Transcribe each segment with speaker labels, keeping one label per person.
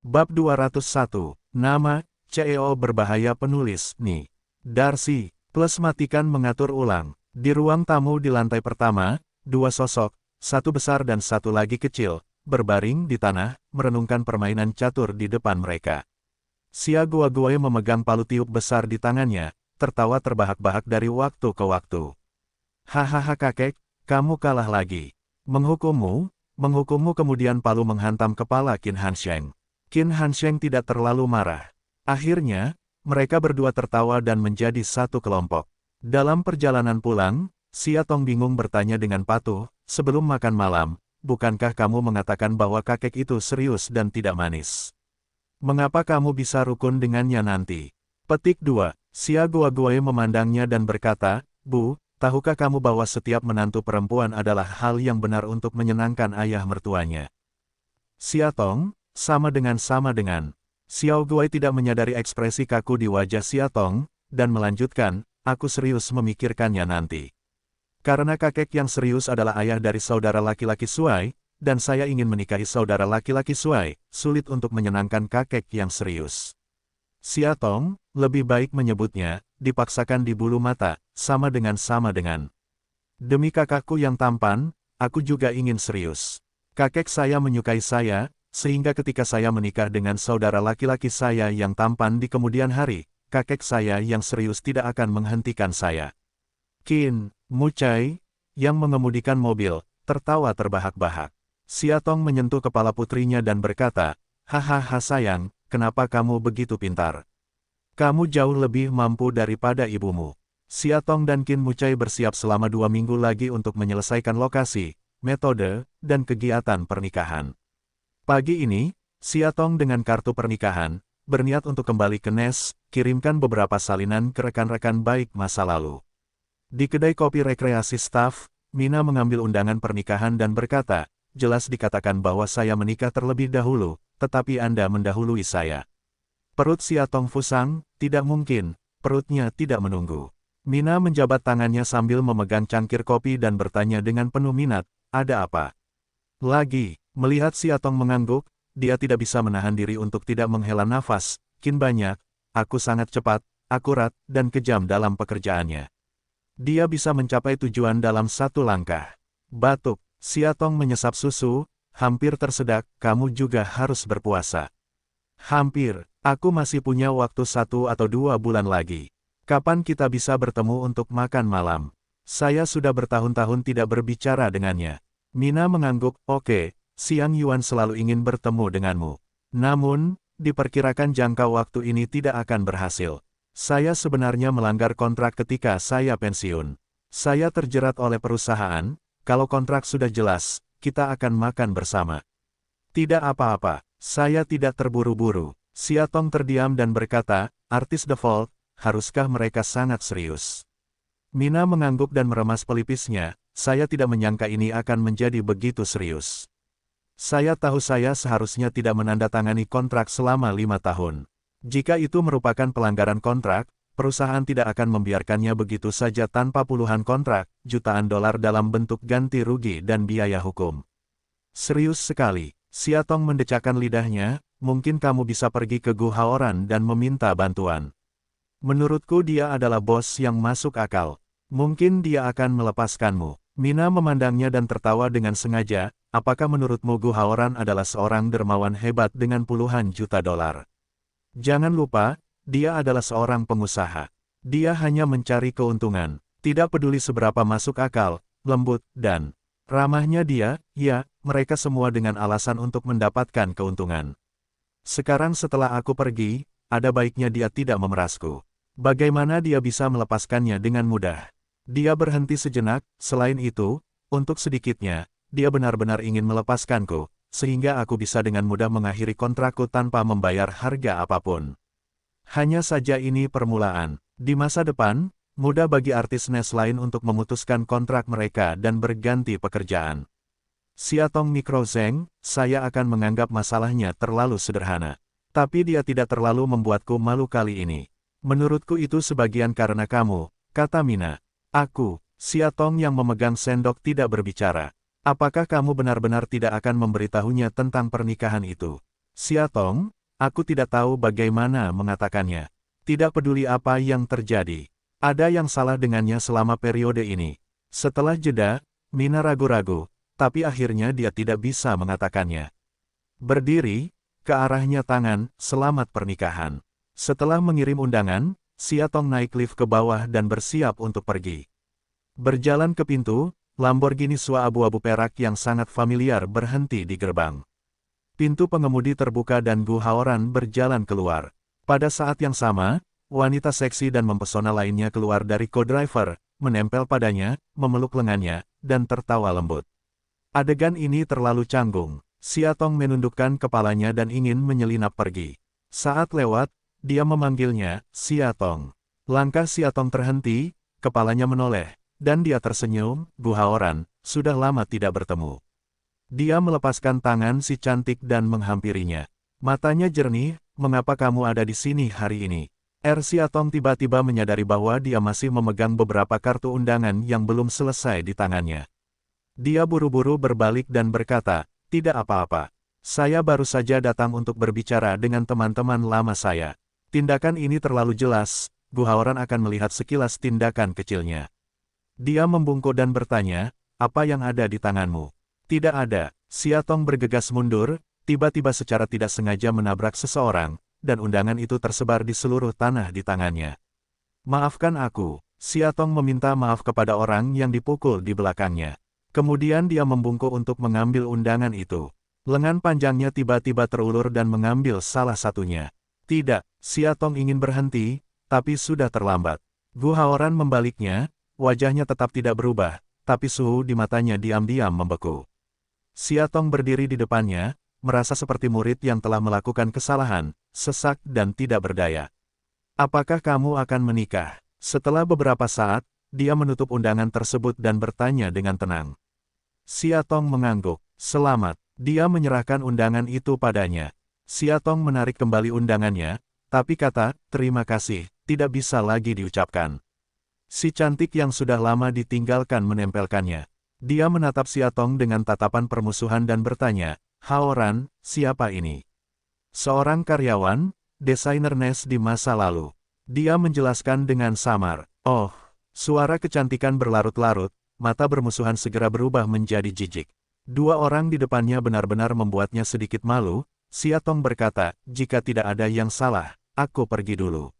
Speaker 1: Bab 201, Nama, CEO berbahaya penulis, Ni. Darcy, plus matikan mengatur ulang. Di ruang tamu di lantai pertama, dua sosok, satu besar dan satu lagi kecil, berbaring di tanah, merenungkan permainan catur di depan mereka. Xia Guoguo memegang palu tiup besar di tangannya, tertawa terbahak-bahak dari waktu ke waktu. Hahaha kakek, kamu kalah lagi. Menghukummu kemudian palu menghantam kepala Qin Hansheng. Qin Hansheng tidak terlalu marah. Akhirnya, mereka berdua tertawa dan menjadi satu kelompok. Dalam perjalanan pulang, Xia Tong bingung bertanya dengan patuh, sebelum makan malam, bukankah kamu mengatakan bahwa kakek itu serius dan tidak manis? Mengapa kamu bisa rukun dengannya nanti? Petik 2, Xia Guoguo memandangnya dan berkata, Bu, tahukah kamu bahwa setiap menantu perempuan adalah hal yang benar untuk menyenangkan ayah mertuanya? Xia Tong, sama dengan. Xiao Guai tidak menyadari ekspresi kaku di wajah Xia Tong, dan melanjutkan, aku serius memikirkannya nanti. Karena kakek yang serius adalah ayah dari saudara laki-laki Suai, dan saya ingin menikahi saudara laki-laki Suai, sulit untuk menyenangkan kakek yang serius. Xia Tong, lebih baik menyebutnya, dipaksakan di bulu mata, sama dengan. Demi kakakku yang tampan, aku juga ingin serius. Kakek saya menyukai saya, sehingga ketika saya menikah dengan saudara laki-laki saya yang tampan di kemudian hari, kakek saya yang serius tidak akan menghentikan saya. Qin Mucai, yang mengemudikan mobil, tertawa terbahak-bahak. Xia Tong menyentuh kepala putrinya dan berkata, hahaha sayang, kenapa kamu begitu pintar? Kamu jauh lebih mampu daripada ibumu. Xia Tong dan Qin Mucai bersiap selama 2 minggu lagi untuk menyelesaikan lokasi, metode, dan kegiatan pernikahan. Pagi ini, Xia Tong dengan kartu pernikahan, berniat untuk kembali ke Nes, kirimkan beberapa salinan ke rekan-rekan baik masa lalu. Di kedai kopi rekreasi staf, Mina mengambil undangan pernikahan dan berkata, jelas dikatakan bahwa saya menikah terlebih dahulu, tetapi Anda mendahului saya. Perut Xia Tong fusang, tidak mungkin, perutnya tidak menunggu. Mina menjabat tangannya sambil memegang cangkir kopi dan bertanya dengan penuh minat, ada apa? Lagi, melihat Xia Tong mengangguk, dia tidak bisa menahan diri untuk tidak menghela nafas, Qin banyak, aku sangat cepat, akurat, dan kejam dalam pekerjaannya. Dia bisa mencapai tujuan dalam 1 langkah. Batuk, Xia Tong menyesap susu, hampir tersedak, kamu juga harus berpuasa. Hampir, aku masih punya waktu 1 atau 2 bulan lagi. Kapan kita bisa bertemu untuk makan malam? Saya sudah bertahun-tahun tidak berbicara dengannya. Mina mengangguk, oke, Xiang Yuan selalu ingin bertemu denganmu. Namun, diperkirakan jangka waktu ini tidak akan berhasil. Saya sebenarnya melanggar kontrak ketika saya pensiun. Saya terjerat oleh perusahaan, kalau kontrak sudah jelas, kita akan makan bersama. Tidak apa-apa, saya tidak terburu-buru. Xia Tong terdiam dan berkata, artis The Vault, haruskah mereka sangat serius? Mina mengangguk dan meremas pelipisnya, saya tidak menyangka ini akan menjadi begitu serius. Saya tahu saya seharusnya tidak menandatangani kontrak selama 5 tahun. Jika itu merupakan pelanggaran kontrak, perusahaan tidak akan membiarkannya begitu saja tanpa puluhan kontrak, jutaan dolar dalam bentuk ganti rugi dan biaya hukum. Serius sekali, Xia Tong mendecakkan lidahnya, mungkin kamu bisa pergi ke Gu Haoran dan meminta bantuan. Menurutku dia adalah bos yang masuk akal. Mungkin dia akan melepaskanmu. Mina memandangnya dan tertawa dengan sengaja, apakah menurutmu Gu Haoran adalah seorang dermawan hebat dengan puluhan juta dolar? Jangan lupa, dia adalah seorang pengusaha. Dia hanya mencari keuntungan, tidak peduli seberapa masuk akal, lembut, dan ramahnya dia, ya, mereka semua dengan alasan untuk mendapatkan keuntungan. Sekarang setelah aku pergi, ada baiknya dia tidak memerasku. Bagaimana dia bisa melepaskannya dengan mudah? Dia berhenti sejenak, selain itu, untuk sedikitnya, dia benar-benar ingin melepaskanku, sehingga aku bisa dengan mudah mengakhiri kontrakku tanpa membayar harga apapun. Hanya saja ini permulaan. Di masa depan, mudah bagi artis Nes lain untuk memutuskan kontrak mereka dan berganti pekerjaan. Xia Tong Mikrozeng, saya akan menganggap masalahnya terlalu sederhana. Tapi dia tidak terlalu membuatku malu kali ini. Menurutku itu sebagian karena kamu, kata Mina. Aku, Xia Tong yang memegang sendok tidak berbicara. Apakah kamu benar-benar tidak akan memberitahunya tentang pernikahan itu? Siatong, aku tidak tahu bagaimana mengatakannya. Tidak peduli apa yang terjadi. Ada yang salah dengannya selama periode ini. Setelah jeda, Mina ragu-ragu, tapi akhirnya dia tidak bisa mengatakannya. Berdiri, ke arahnya tangan, selamat pernikahan. Setelah mengirim undangan, Siatong naik lift ke bawah dan bersiap untuk pergi. Berjalan ke pintu, Lamborghini Sua abu-abu perak yang sangat familiar berhenti di gerbang. Pintu pengemudi terbuka dan Gu Haoran berjalan keluar. Pada saat yang sama, wanita seksi dan mempesona lainnya keluar dari co-driver, menempel padanya, memeluk lengannya, dan tertawa lembut. Adegan ini terlalu canggung. Siatong menundukkan kepalanya dan ingin menyelinap pergi. Saat lewat, dia memanggilnya, Siatong. Langkah Siatong terhenti, kepalanya menoleh, dan dia tersenyum. Gu Haoran, sudah lama tidak bertemu. Dia melepaskan tangan si cantik dan menghampirinya. Matanya jernih, mengapa kamu ada di sini hari ini? Siatong tiba-tiba menyadari bahwa dia masih memegang beberapa kartu undangan yang belum selesai di tangannya. Dia buru-buru berbalik dan berkata, tidak apa-apa. Saya baru saja datang untuk berbicara dengan teman-teman lama saya. Tindakan ini terlalu jelas, Gu Haoran akan melihat sekilas tindakan kecilnya. Dia membungkuk dan bertanya, apa yang ada di tanganmu? Tidak ada. Siatong bergegas mundur, tiba-tiba secara tidak sengaja menabrak seseorang, dan undangan itu tersebar di seluruh tanah di tangannya. Maafkan aku. Siatong meminta maaf kepada orang yang dipukul di belakangnya. Kemudian dia membungkuk untuk mengambil undangan itu. Lengan panjangnya tiba-tiba terulur dan mengambil salah satunya. Tidak, Siatong ingin berhenti, tapi sudah terlambat. Gu Haoran membaliknya, wajahnya tetap tidak berubah, tapi suhu di matanya diam-diam membeku. Siatong berdiri di depannya, merasa seperti murid yang telah melakukan kesalahan, sesak dan tidak berdaya. Apakah kamu akan menikah? Setelah beberapa saat, dia menutup undangan tersebut dan bertanya dengan tenang. Siatong mengangguk. Selamat. Dia menyerahkan undangan itu padanya. Siatong menarik kembali undangannya, tapi kata, terima kasih, tidak bisa lagi diucapkan. Si cantik yang sudah lama ditinggalkan menempelkannya. Dia menatap Siatong dengan tatapan permusuhan dan bertanya, Haoran, siapa ini? Seorang karyawan, desainer NES di masa lalu. Dia menjelaskan dengan samar. Oh, suara kecantikan berlarut-larut, mata bermusuhan segera berubah menjadi jijik. Dua orang di depannya benar-benar membuatnya sedikit malu. Siatong berkata, jika tidak ada yang salah, aku pergi dulu.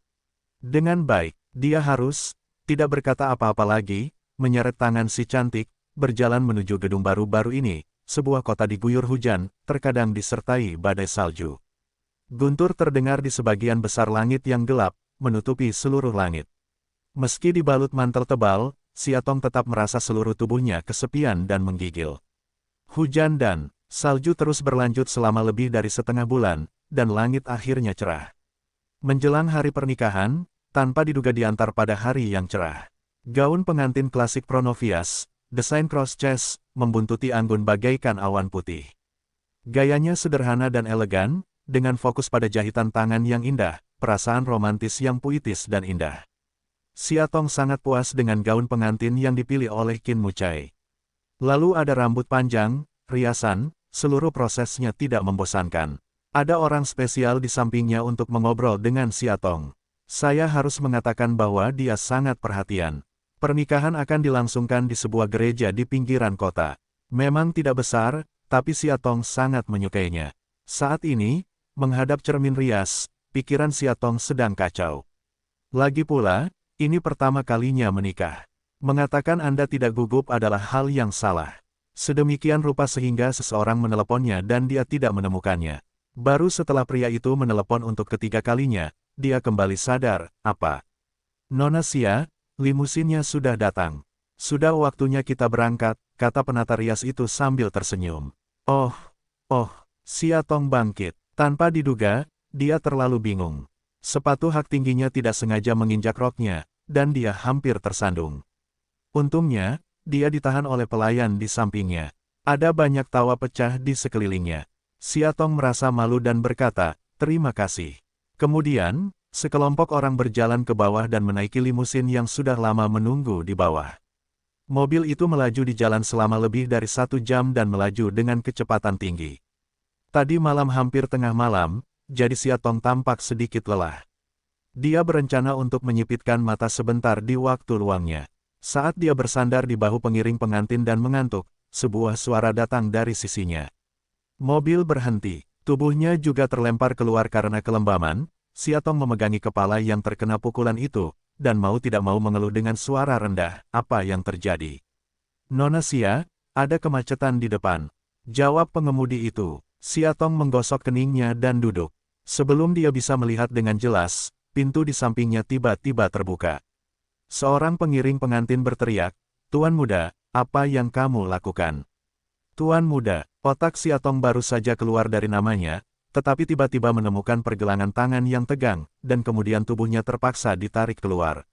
Speaker 1: Dengan baik, dia harus, tidak berkata apa-apa lagi, menyeret tangan si cantik, berjalan menuju gedung baru-baru ini, sebuah kota diguyur hujan, terkadang disertai badai salju. Guntur terdengar di sebagian besar langit yang gelap, menutupi seluruh langit. Meski dibalut mantel tebal, Siatong tetap merasa seluruh tubuhnya kesepian dan menggigil. Hujan dan salju terus berlanjut selama lebih dari setengah bulan, dan langit akhirnya cerah. Menjelang hari pernikahan, tanpa diduga diantar pada hari yang cerah. Gaun pengantin klasik Pronovias, desain cross-chest, membuntuti anggun bagaikan awan putih. Gayanya sederhana dan elegan, dengan fokus pada jahitan tangan yang indah, perasaan romantis yang puitis dan indah. Siatong sangat puas dengan gaun pengantin yang dipilih oleh Qin Mucai. Lalu ada rambut panjang, riasan, seluruh prosesnya tidak membosankan. Ada orang spesial di sampingnya untuk mengobrol dengan Siatong. Saya harus mengatakan bahwa dia sangat perhatian. Pernikahan akan dilangsungkan di sebuah gereja di pinggiran kota. Memang tidak besar, tapi Siatong sangat menyukainya. Saat ini, menghadap cermin rias, pikiran Siatong sedang kacau. Lagi pula, ini pertama kalinya menikah. Mengatakan Anda tidak gugup adalah hal yang salah. Sedemikian rupa sehingga seseorang meneleponnya dan dia tidak menemukannya. Baru setelah pria itu menelepon untuk ketiga kalinya, dia kembali sadar, apa? Nona Xia, limusinnya sudah datang. Sudah waktunya kita berangkat, kata penata rias itu sambil tersenyum. Oh, Siatong bangkit. Tanpa diduga, dia terlalu bingung. Sepatu hak tingginya tidak sengaja menginjak roknya, dan dia hampir tersandung. Untungnya, dia ditahan oleh pelayan di sampingnya. Ada banyak tawa pecah di sekelilingnya. Siatong merasa malu dan berkata, terima kasih. Kemudian, sekelompok orang berjalan ke bawah dan menaiki limusin yang sudah lama menunggu di bawah. Mobil itu melaju di jalan selama lebih dari 1 jam dan melaju dengan kecepatan tinggi. Tadi malam hampir tengah malam, jadi Siatong tampak sedikit lelah. Dia berencana untuk menyipitkan mata sebentar di waktu luangnya. Saat dia bersandar di bahu pengiring pengantin dan mengantuk, sebuah suara datang dari sisinya. Mobil berhenti. Tubuhnya juga terlempar keluar karena kelembaman. Siatong memegangi kepala yang terkena pukulan itu, dan mau tidak mau mengeluh dengan suara rendah. Apa yang terjadi? Nona Xia, ada kemacetan di depan. Jawab pengemudi itu. Siatong menggosok keningnya dan duduk. Sebelum dia bisa melihat dengan jelas, pintu di sampingnya tiba-tiba terbuka. Seorang pengiring pengantin berteriak, "Tuan muda, apa yang kamu lakukan?" Tuan muda, otak Siatong baru saja keluar dari namanya, tetapi tiba-tiba menemukan pergelangan tangan yang tegang, dan kemudian tubuhnya terpaksa ditarik keluar.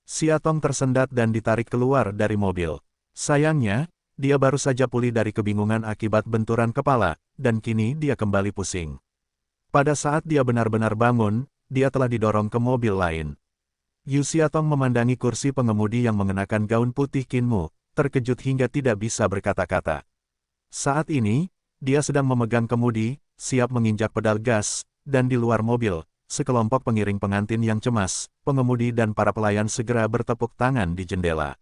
Speaker 1: Siatong tersendat dan ditarik keluar dari mobil. Sayangnya, dia baru saja pulih dari kebingungan akibat benturan kepala, dan kini dia kembali pusing. Pada saat dia benar-benar bangun, dia telah didorong ke mobil lain. Yu Siatong memandangi kursi pengemudi yang mengenakan gaun putih Kinmu, terkejut hingga tidak bisa berkata-kata. Saat ini, dia sedang memegang kemudi, siap menginjak pedal gas, dan di luar mobil, sekelompok pengiring pengantin yang cemas, pengemudi dan para pelayan segera bertepuk tangan di jendela.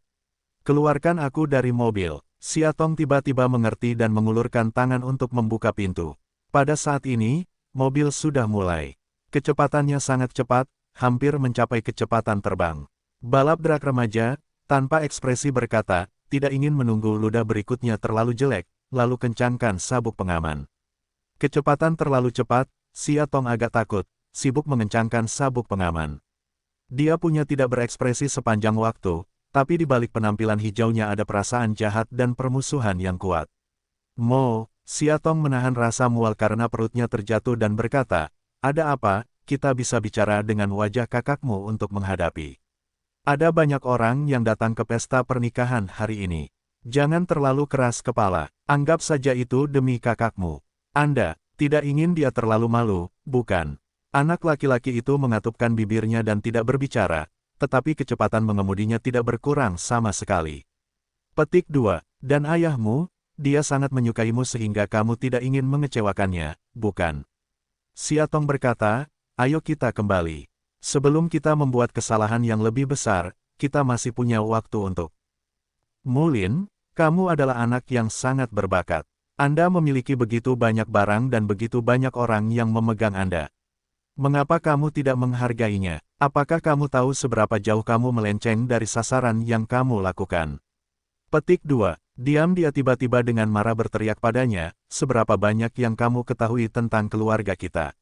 Speaker 1: "Keluarkan aku dari mobil." Siatong tiba-tiba mengerti dan mengulurkan tangan untuk membuka pintu. Pada saat ini, mobil sudah mulai. Kecepatannya sangat cepat, hampir mencapai kecepatan terbang. Balap drag remaja, tanpa ekspresi berkata, tidak ingin menunggu ludah berikutnya terlalu jelek, lalu kencangkan sabuk pengaman. Kecepatan terlalu cepat, Siatong agak takut, sibuk mengencangkan sabuk pengaman. Dia punya tidak berekspresi sepanjang waktu, tapi di balik penampilan hijaunya ada perasaan jahat dan permusuhan yang kuat. Siatong menahan rasa mual karena perutnya terjatuh dan berkata, "Ada apa? Kita bisa bicara dengan wajah kakakmu untuk menghadapi. Ada banyak orang yang datang ke pesta pernikahan hari ini. Jangan terlalu keras kepala, anggap saja itu demi kakakmu. Anda tidak ingin dia terlalu malu, bukan?" Anak laki-laki itu mengatupkan bibirnya dan tidak berbicara, tetapi kecepatan mengemudinya tidak berkurang sama sekali. Petik 2. Dan ayahmu, dia sangat menyukaimu sehingga kamu tidak ingin mengecewakannya, bukan? Siatong berkata, "Ayo kita kembali. Sebelum kita membuat kesalahan yang lebih besar, kita masih punya waktu untuk." "Mulin, kamu adalah anak yang sangat berbakat. Anda memiliki begitu banyak barang dan begitu banyak orang yang memegang Anda. Mengapa kamu tidak menghargainya? Apakah kamu tahu seberapa jauh kamu melenceng dari sasaran yang kamu lakukan?" Petik 2. Diam, dia tiba-tiba dengan marah berteriak padanya, "Seberapa banyak yang kamu ketahui tentang keluarga kita?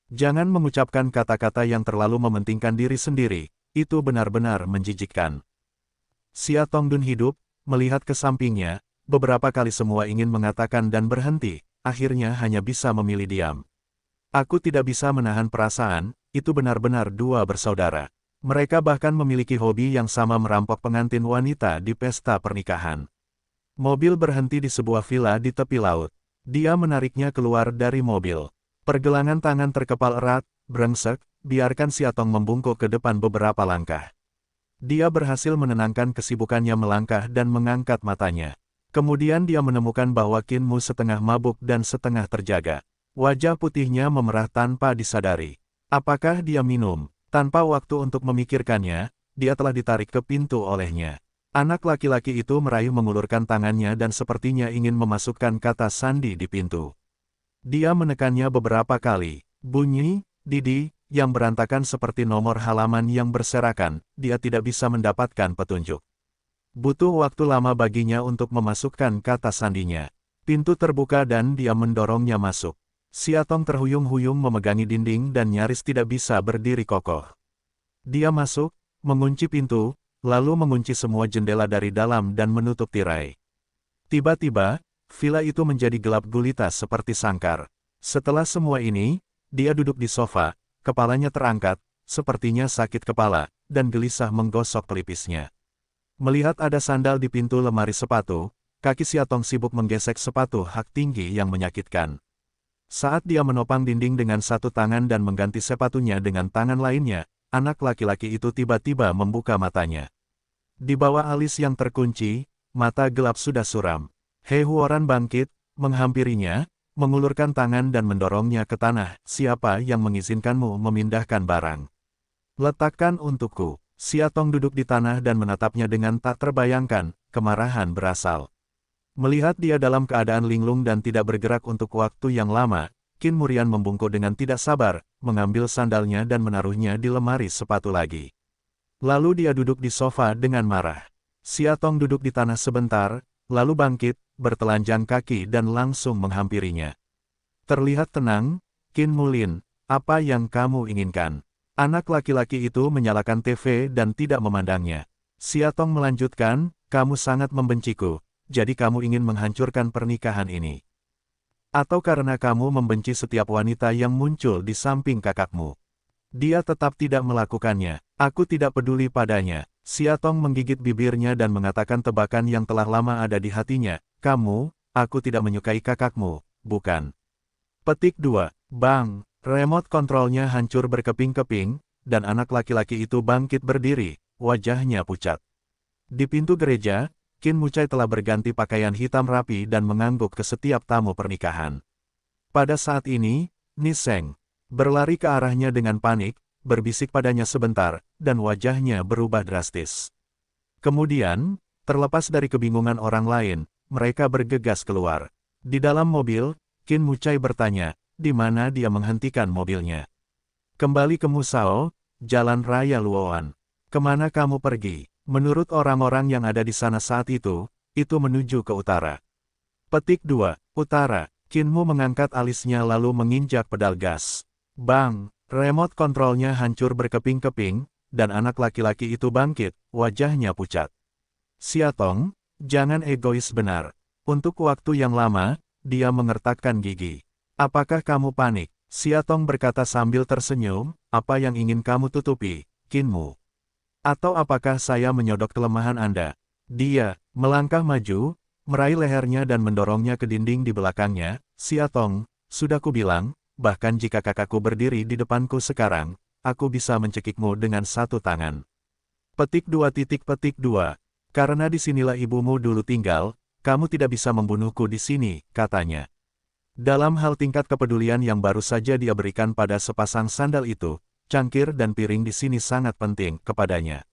Speaker 1: Jangan mengucapkan kata-kata yang terlalu mementingkan diri sendiri, itu benar-benar menjijikkan." Siatong Dun hidup, melihat ke sampingnya, beberapa kali semua ingin mengatakan dan berhenti, akhirnya hanya bisa memilih diam. "Aku tidak bisa menahan perasaan, itu benar-benar dua bersaudara. Mereka bahkan memiliki hobi yang sama, merampok pengantin wanita di pesta pernikahan." Mobil berhenti di sebuah villa di tepi laut. Dia menariknya keluar dari mobil. Pergelangan tangan terkepal erat, brengsek, biarkan Siatong membungkuk ke depan beberapa langkah. Dia berhasil menenangkan kesibukannya melangkah dan mengangkat matanya. Kemudian dia menemukan bahwa Kinmu setengah mabuk dan setengah terjaga. Wajah putihnya memerah tanpa disadari. Apakah dia minum? Tanpa waktu untuk memikirkannya, dia telah ditarik ke pintu olehnya. Anak laki-laki itu merayu mengulurkan tangannya dan sepertinya ingin memasukkan kata sandi di pintu. Dia menekannya beberapa kali. Bunyi, "Didi," yang berantakan seperti nomor halaman yang berserakan, dia tidak bisa mendapatkan petunjuk. Butuh waktu lama baginya untuk memasukkan kata sandinya. Pintu terbuka dan dia mendorongnya masuk. Siatong terhuyung-huyung memegangi dinding dan nyaris tidak bisa berdiri kokoh. Dia masuk, mengunci pintu, lalu mengunci semua jendela dari dalam dan menutup tirai. Tiba-tiba, villa itu menjadi gelap gulita seperti sangkar. Setelah semua ini, dia duduk di sofa, kepalanya terangkat, sepertinya sakit kepala, dan gelisah menggosok pelipisnya. Melihat ada sandal di pintu lemari sepatu, kaki Siatong sibuk menggesek sepatu hak tinggi yang menyakitkan. Saat dia menopang dinding dengan satu tangan dan mengganti sepatunya dengan tangan lainnya, anak laki-laki itu tiba-tiba membuka matanya. Di bawah alis yang terkunci, mata gelap sudah suram. He Huoran bangkit, menghampirinya, mengulurkan tangan dan mendorongnya ke tanah. Siapa yang mengizinkanmu memindahkan barang? Letakkan untukku. Siatong duduk di tanah dan menatapnya dengan tak terbayangkan, kemarahan berasal. Melihat dia dalam keadaan linglung dan tidak bergerak untuk waktu yang lama, Qin Murian membungkuk dengan tidak sabar, mengambil sandalnya dan menaruhnya di lemari sepatu lagi. Lalu dia duduk di sofa dengan marah. Siatong duduk di tanah sebentar, lalu bangkit, bertelanjang kaki dan langsung menghampirinya. Terlihat tenang, Qin Mulin, apa yang kamu inginkan? Anak laki-laki itu menyalakan TV dan tidak memandangnya. Siatong melanjutkan, kamu sangat membenciku, jadi kamu ingin menghancurkan pernikahan ini. Atau karena kamu membenci setiap wanita yang muncul di samping kakakmu. Dia tetap tidak melakukannya, aku tidak peduli padanya. Siatong menggigit bibirnya dan mengatakan tebakan yang telah lama ada di hatinya, aku tidak menyukai kakakmu, bukan? Petik 2. Bang, remote kontrolnya hancur berkeping-keping, dan anak laki-laki itu bangkit berdiri, wajahnya pucat. Di pintu gereja, Qin Mucai telah berganti pakaian hitam rapi dan mengangguk ke setiap tamu pernikahan. Pada saat ini, Niseng berlari ke arahnya dengan panik, berbisik padanya sebentar, dan wajahnya berubah drastis. Kemudian, terlepas dari kebingungan orang lain, mereka bergegas keluar. Di dalam mobil, Qin Mucai bertanya, di mana dia menghentikan mobilnya. Kembali ke Musao, Jalan Raya Luoan. Kemana kamu pergi? Menurut orang-orang yang ada di sana saat itu menuju ke utara. Petik 2. Utara. Qinmu mengangkat alisnya lalu menginjak pedal gas. Bang, remote kontrolnya hancur berkeping-keping, dan anak laki-laki itu bangkit, wajahnya pucat. Siatong, jangan egois benar. Untuk waktu yang lama, dia mengertakkan gigi. Apakah kamu panik? Siatong berkata sambil tersenyum, apa yang ingin kamu tutupi, Qinmu? Atau apakah saya menyodok kelemahan Anda? Dia melangkah maju, meraih lehernya dan mendorongnya ke dinding di belakangnya. Siatong, sudah kubilang, bahkan jika kakakku berdiri di depanku sekarang, aku bisa mencekikmu dengan satu tangan. Petik 2. Karena disinilah ibumu dulu tinggal, kamu tidak bisa membunuhku di sini, katanya. Dalam hal tingkat kepedulian yang baru saja dia berikan pada sepasang sandal itu, cangkir dan piring di sini sangat penting kepadanya.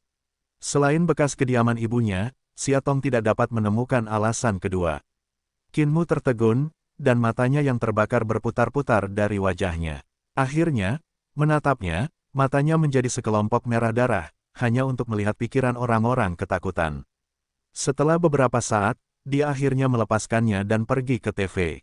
Speaker 1: Selain bekas kediaman ibunya, Siatong tidak dapat menemukan alasan kedua. Qinmu tertegun, dan matanya yang terbakar berputar-putar dari wajahnya. Akhirnya, menatapnya, matanya menjadi sekelompok merah darah, hanya untuk melihat pikiran orang-orang ketakutan. Setelah beberapa saat, dia akhirnya melepaskannya dan pergi ke TV.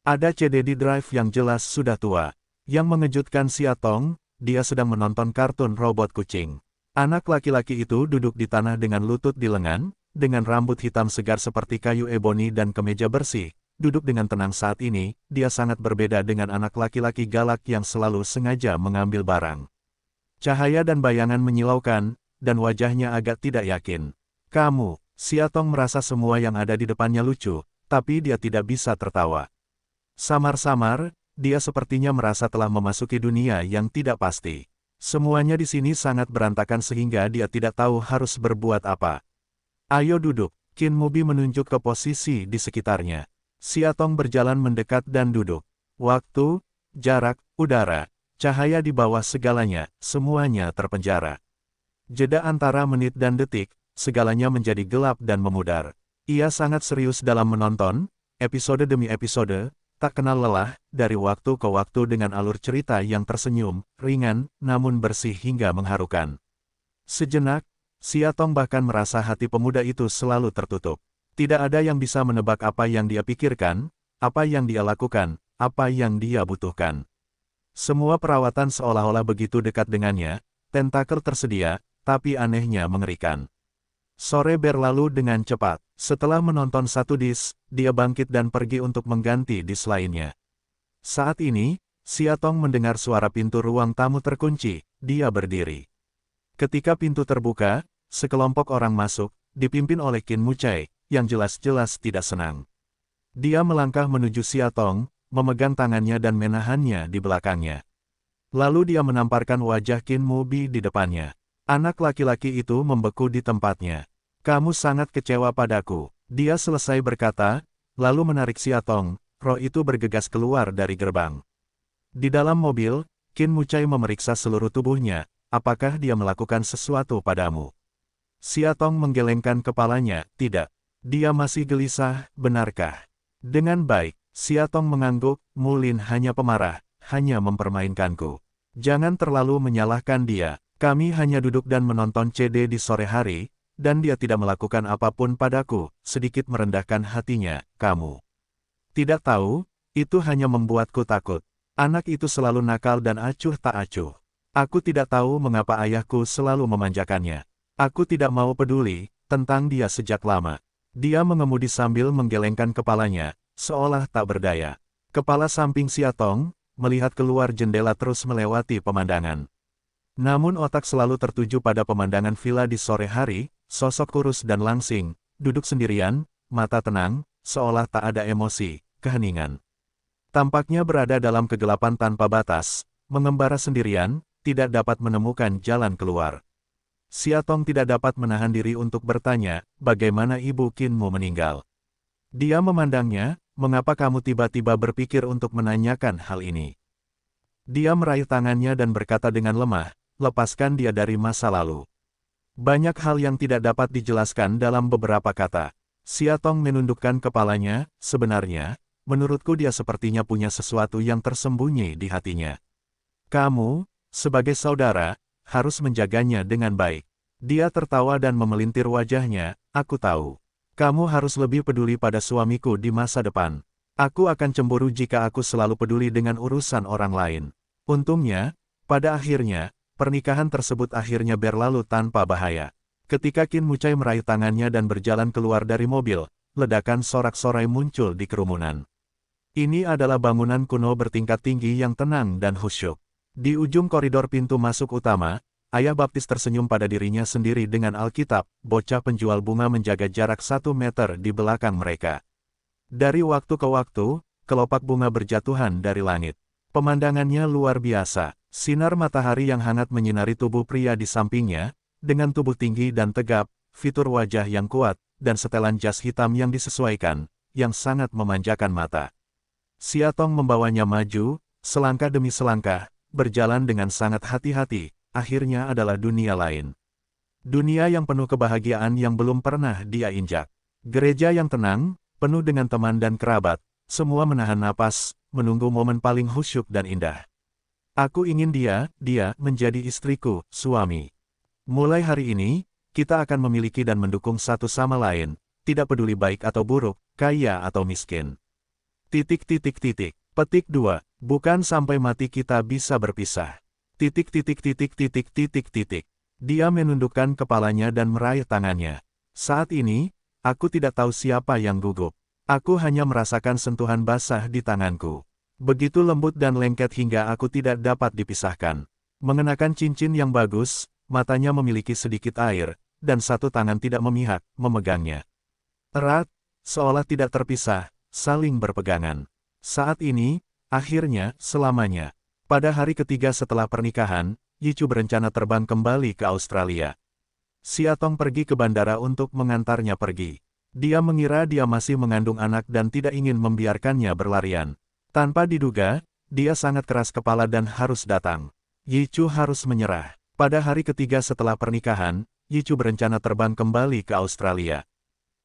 Speaker 1: Ada CD drive yang jelas sudah tua. Yang mengejutkan Siatong, dia sedang menonton kartun robot kucing. Anak laki-laki itu duduk di tanah dengan lutut di lengan, dengan rambut hitam segar seperti kayu eboni dan kemeja bersih. Duduk dengan tenang saat ini, dia sangat berbeda dengan anak laki-laki galak yang selalu sengaja mengambil barang. Cahaya dan bayangan menyilaukan, dan wajahnya agak tidak yakin. Kamu, Siatong merasa semua yang ada di depannya lucu, tapi dia tidak bisa tertawa. Samar-samar, dia sepertinya merasa telah memasuki dunia yang tidak pasti. Semuanya di sini sangat berantakan sehingga dia tidak tahu harus berbuat apa. Ayo duduk, Qin Mubi menunjuk ke posisi di sekitarnya. Siatong berjalan mendekat dan duduk. Waktu, jarak, udara, cahaya di bawah segalanya, semuanya terpenjara. Jeda antara menit dan detik, segalanya menjadi gelap dan memudar. Ia sangat serius dalam menonton, episode demi episode, tak kenal lelah, dari waktu ke waktu dengan alur cerita yang tersenyum, ringan, namun bersih hingga mengharukan. Sejenak, Siatong bahkan merasa hati pemuda itu selalu tertutup. Tidak ada yang bisa menebak apa yang dia pikirkan, apa yang dia lakukan, apa yang dia butuhkan. Semua perawatan seolah-olah begitu dekat dengannya, tentakel tersedia, tapi anehnya mengerikan. Sore berlalu dengan cepat. Setelah menonton satu disk, dia bangkit dan pergi untuk mengganti disk lainnya. Saat ini, Siatong mendengar suara pintu ruang tamu terkunci, dia berdiri. Ketika pintu terbuka, sekelompok orang masuk, dipimpin oleh Qin Mucai, yang jelas-jelas tidak senang. Dia melangkah menuju Siatong, memegang tangannya dan menahannya di belakangnya. Lalu dia menamparkan wajah Qin Mubi di depannya. Anak laki-laki itu membeku di tempatnya. Kamu sangat kecewa padaku. Dia selesai berkata, lalu menarik Siatong, roh itu bergegas keluar dari gerbang. Di dalam mobil, Qin Mucai memeriksa seluruh tubuhnya, apakah dia melakukan sesuatu padamu? Siatong menggelengkan kepalanya, tidak. Dia masih gelisah, benarkah? Dengan baik, Siatong mengangguk, Mulin hanya pemarah, hanya mempermainkanku. Jangan terlalu menyalahkan dia, kami hanya duduk dan menonton CD di sore hari, dan dia tidak melakukan apapun padaku, sedikit merendahkan hatinya, kamu. Tidak tahu, itu hanya membuatku takut. Anak itu selalu nakal dan acuh tak acuh. Aku tidak tahu mengapa ayahku selalu memanjakannya. Aku tidak mau peduli tentang dia sejak lama. Dia mengemudi sambil menggelengkan kepalanya, seolah tak berdaya. Kepala samping Siatong, melihat keluar jendela terus melewati pemandangan. Namun otak selalu tertuju pada pemandangan villa di sore hari, sosok kurus dan langsing, duduk sendirian, mata tenang, seolah tak ada emosi, keheningan. Tampaknya berada dalam kegelapan tanpa batas, mengembara sendirian, tidak dapat menemukan jalan keluar. Siatong tidak dapat menahan diri untuk bertanya, bagaimana ibu Qinmu meninggal? Dia memandangnya, mengapa kamu tiba-tiba berpikir untuk menanyakan hal ini? Dia meraih tangannya dan berkata dengan lemah, lepaskan dia dari masa lalu. Banyak hal yang tidak dapat dijelaskan dalam beberapa kata. Siatong menundukkan kepalanya, sebenarnya, menurutku dia sepertinya punya sesuatu yang tersembunyi di hatinya. Kamu, sebagai saudara, harus menjaganya dengan baik. Dia tertawa dan memelintir wajahnya, aku tahu. Kamu harus lebih peduli pada suamiku di masa depan. Aku akan cemburu jika aku selalu peduli dengan urusan orang lain. Untungnya, pada akhirnya, pernikahan tersebut akhirnya berlalu tanpa bahaya. Ketika Qin Mucai meraih tangannya dan berjalan keluar dari mobil, ledakan sorak-sorai muncul di kerumunan. Ini adalah bangunan kuno bertingkat tinggi yang tenang dan khusyuk. Di ujung koridor pintu masuk utama, Ayah Baptis tersenyum pada dirinya sendiri dengan Alkitab, bocah penjual bunga menjaga jarak 1 meter di belakang mereka. Dari waktu ke waktu, kelopak bunga berjatuhan dari langit. Pemandangannya luar biasa, sinar matahari yang hangat menyinari tubuh pria di sampingnya, dengan tubuh tinggi dan tegap, fitur wajah yang kuat, dan setelan jas hitam yang disesuaikan, yang sangat memanjakan mata. Siatong membawanya maju, selangkah demi selangkah, berjalan dengan sangat hati-hati, akhirnya adalah dunia lain. Dunia yang penuh kebahagiaan yang belum pernah dia injak. Gereja yang tenang, penuh dengan teman dan kerabat, semua menahan napas, menunggu momen paling khusyuk dan indah. Aku ingin dia menjadi istriku, suami. Mulai hari ini, kita akan memiliki dan mendukung satu sama lain, tidak peduli baik atau buruk, kaya atau miskin. Petik 2. Bukan sampai mati kita bisa berpisah. Dia menundukkan kepalanya dan meraih tangannya. Saat ini, aku tidak tahu siapa yang gugup. Aku hanya merasakan sentuhan basah di tanganku. Begitu lembut dan lengket hingga aku tidak dapat dipisahkan. Mengenakan cincin yang bagus, matanya memiliki sedikit air, dan satu tangan tidak memihak, memegangnya. Erat, seolah tidak terpisah, saling berpegangan. Saat ini, akhirnya, selamanya. Pada hari ketiga setelah pernikahan, Yichu berencana terbang kembali ke Australia. Siatong pergi ke bandara untuk mengantarnya pergi. Dia mengira dia masih mengandung anak dan tidak ingin membiarkannya berlarian. Tanpa diduga, dia sangat keras kepala dan harus datang. Yichu harus menyerah. Pada hari ketiga setelah pernikahan, Yichu berencana terbang kembali ke Australia.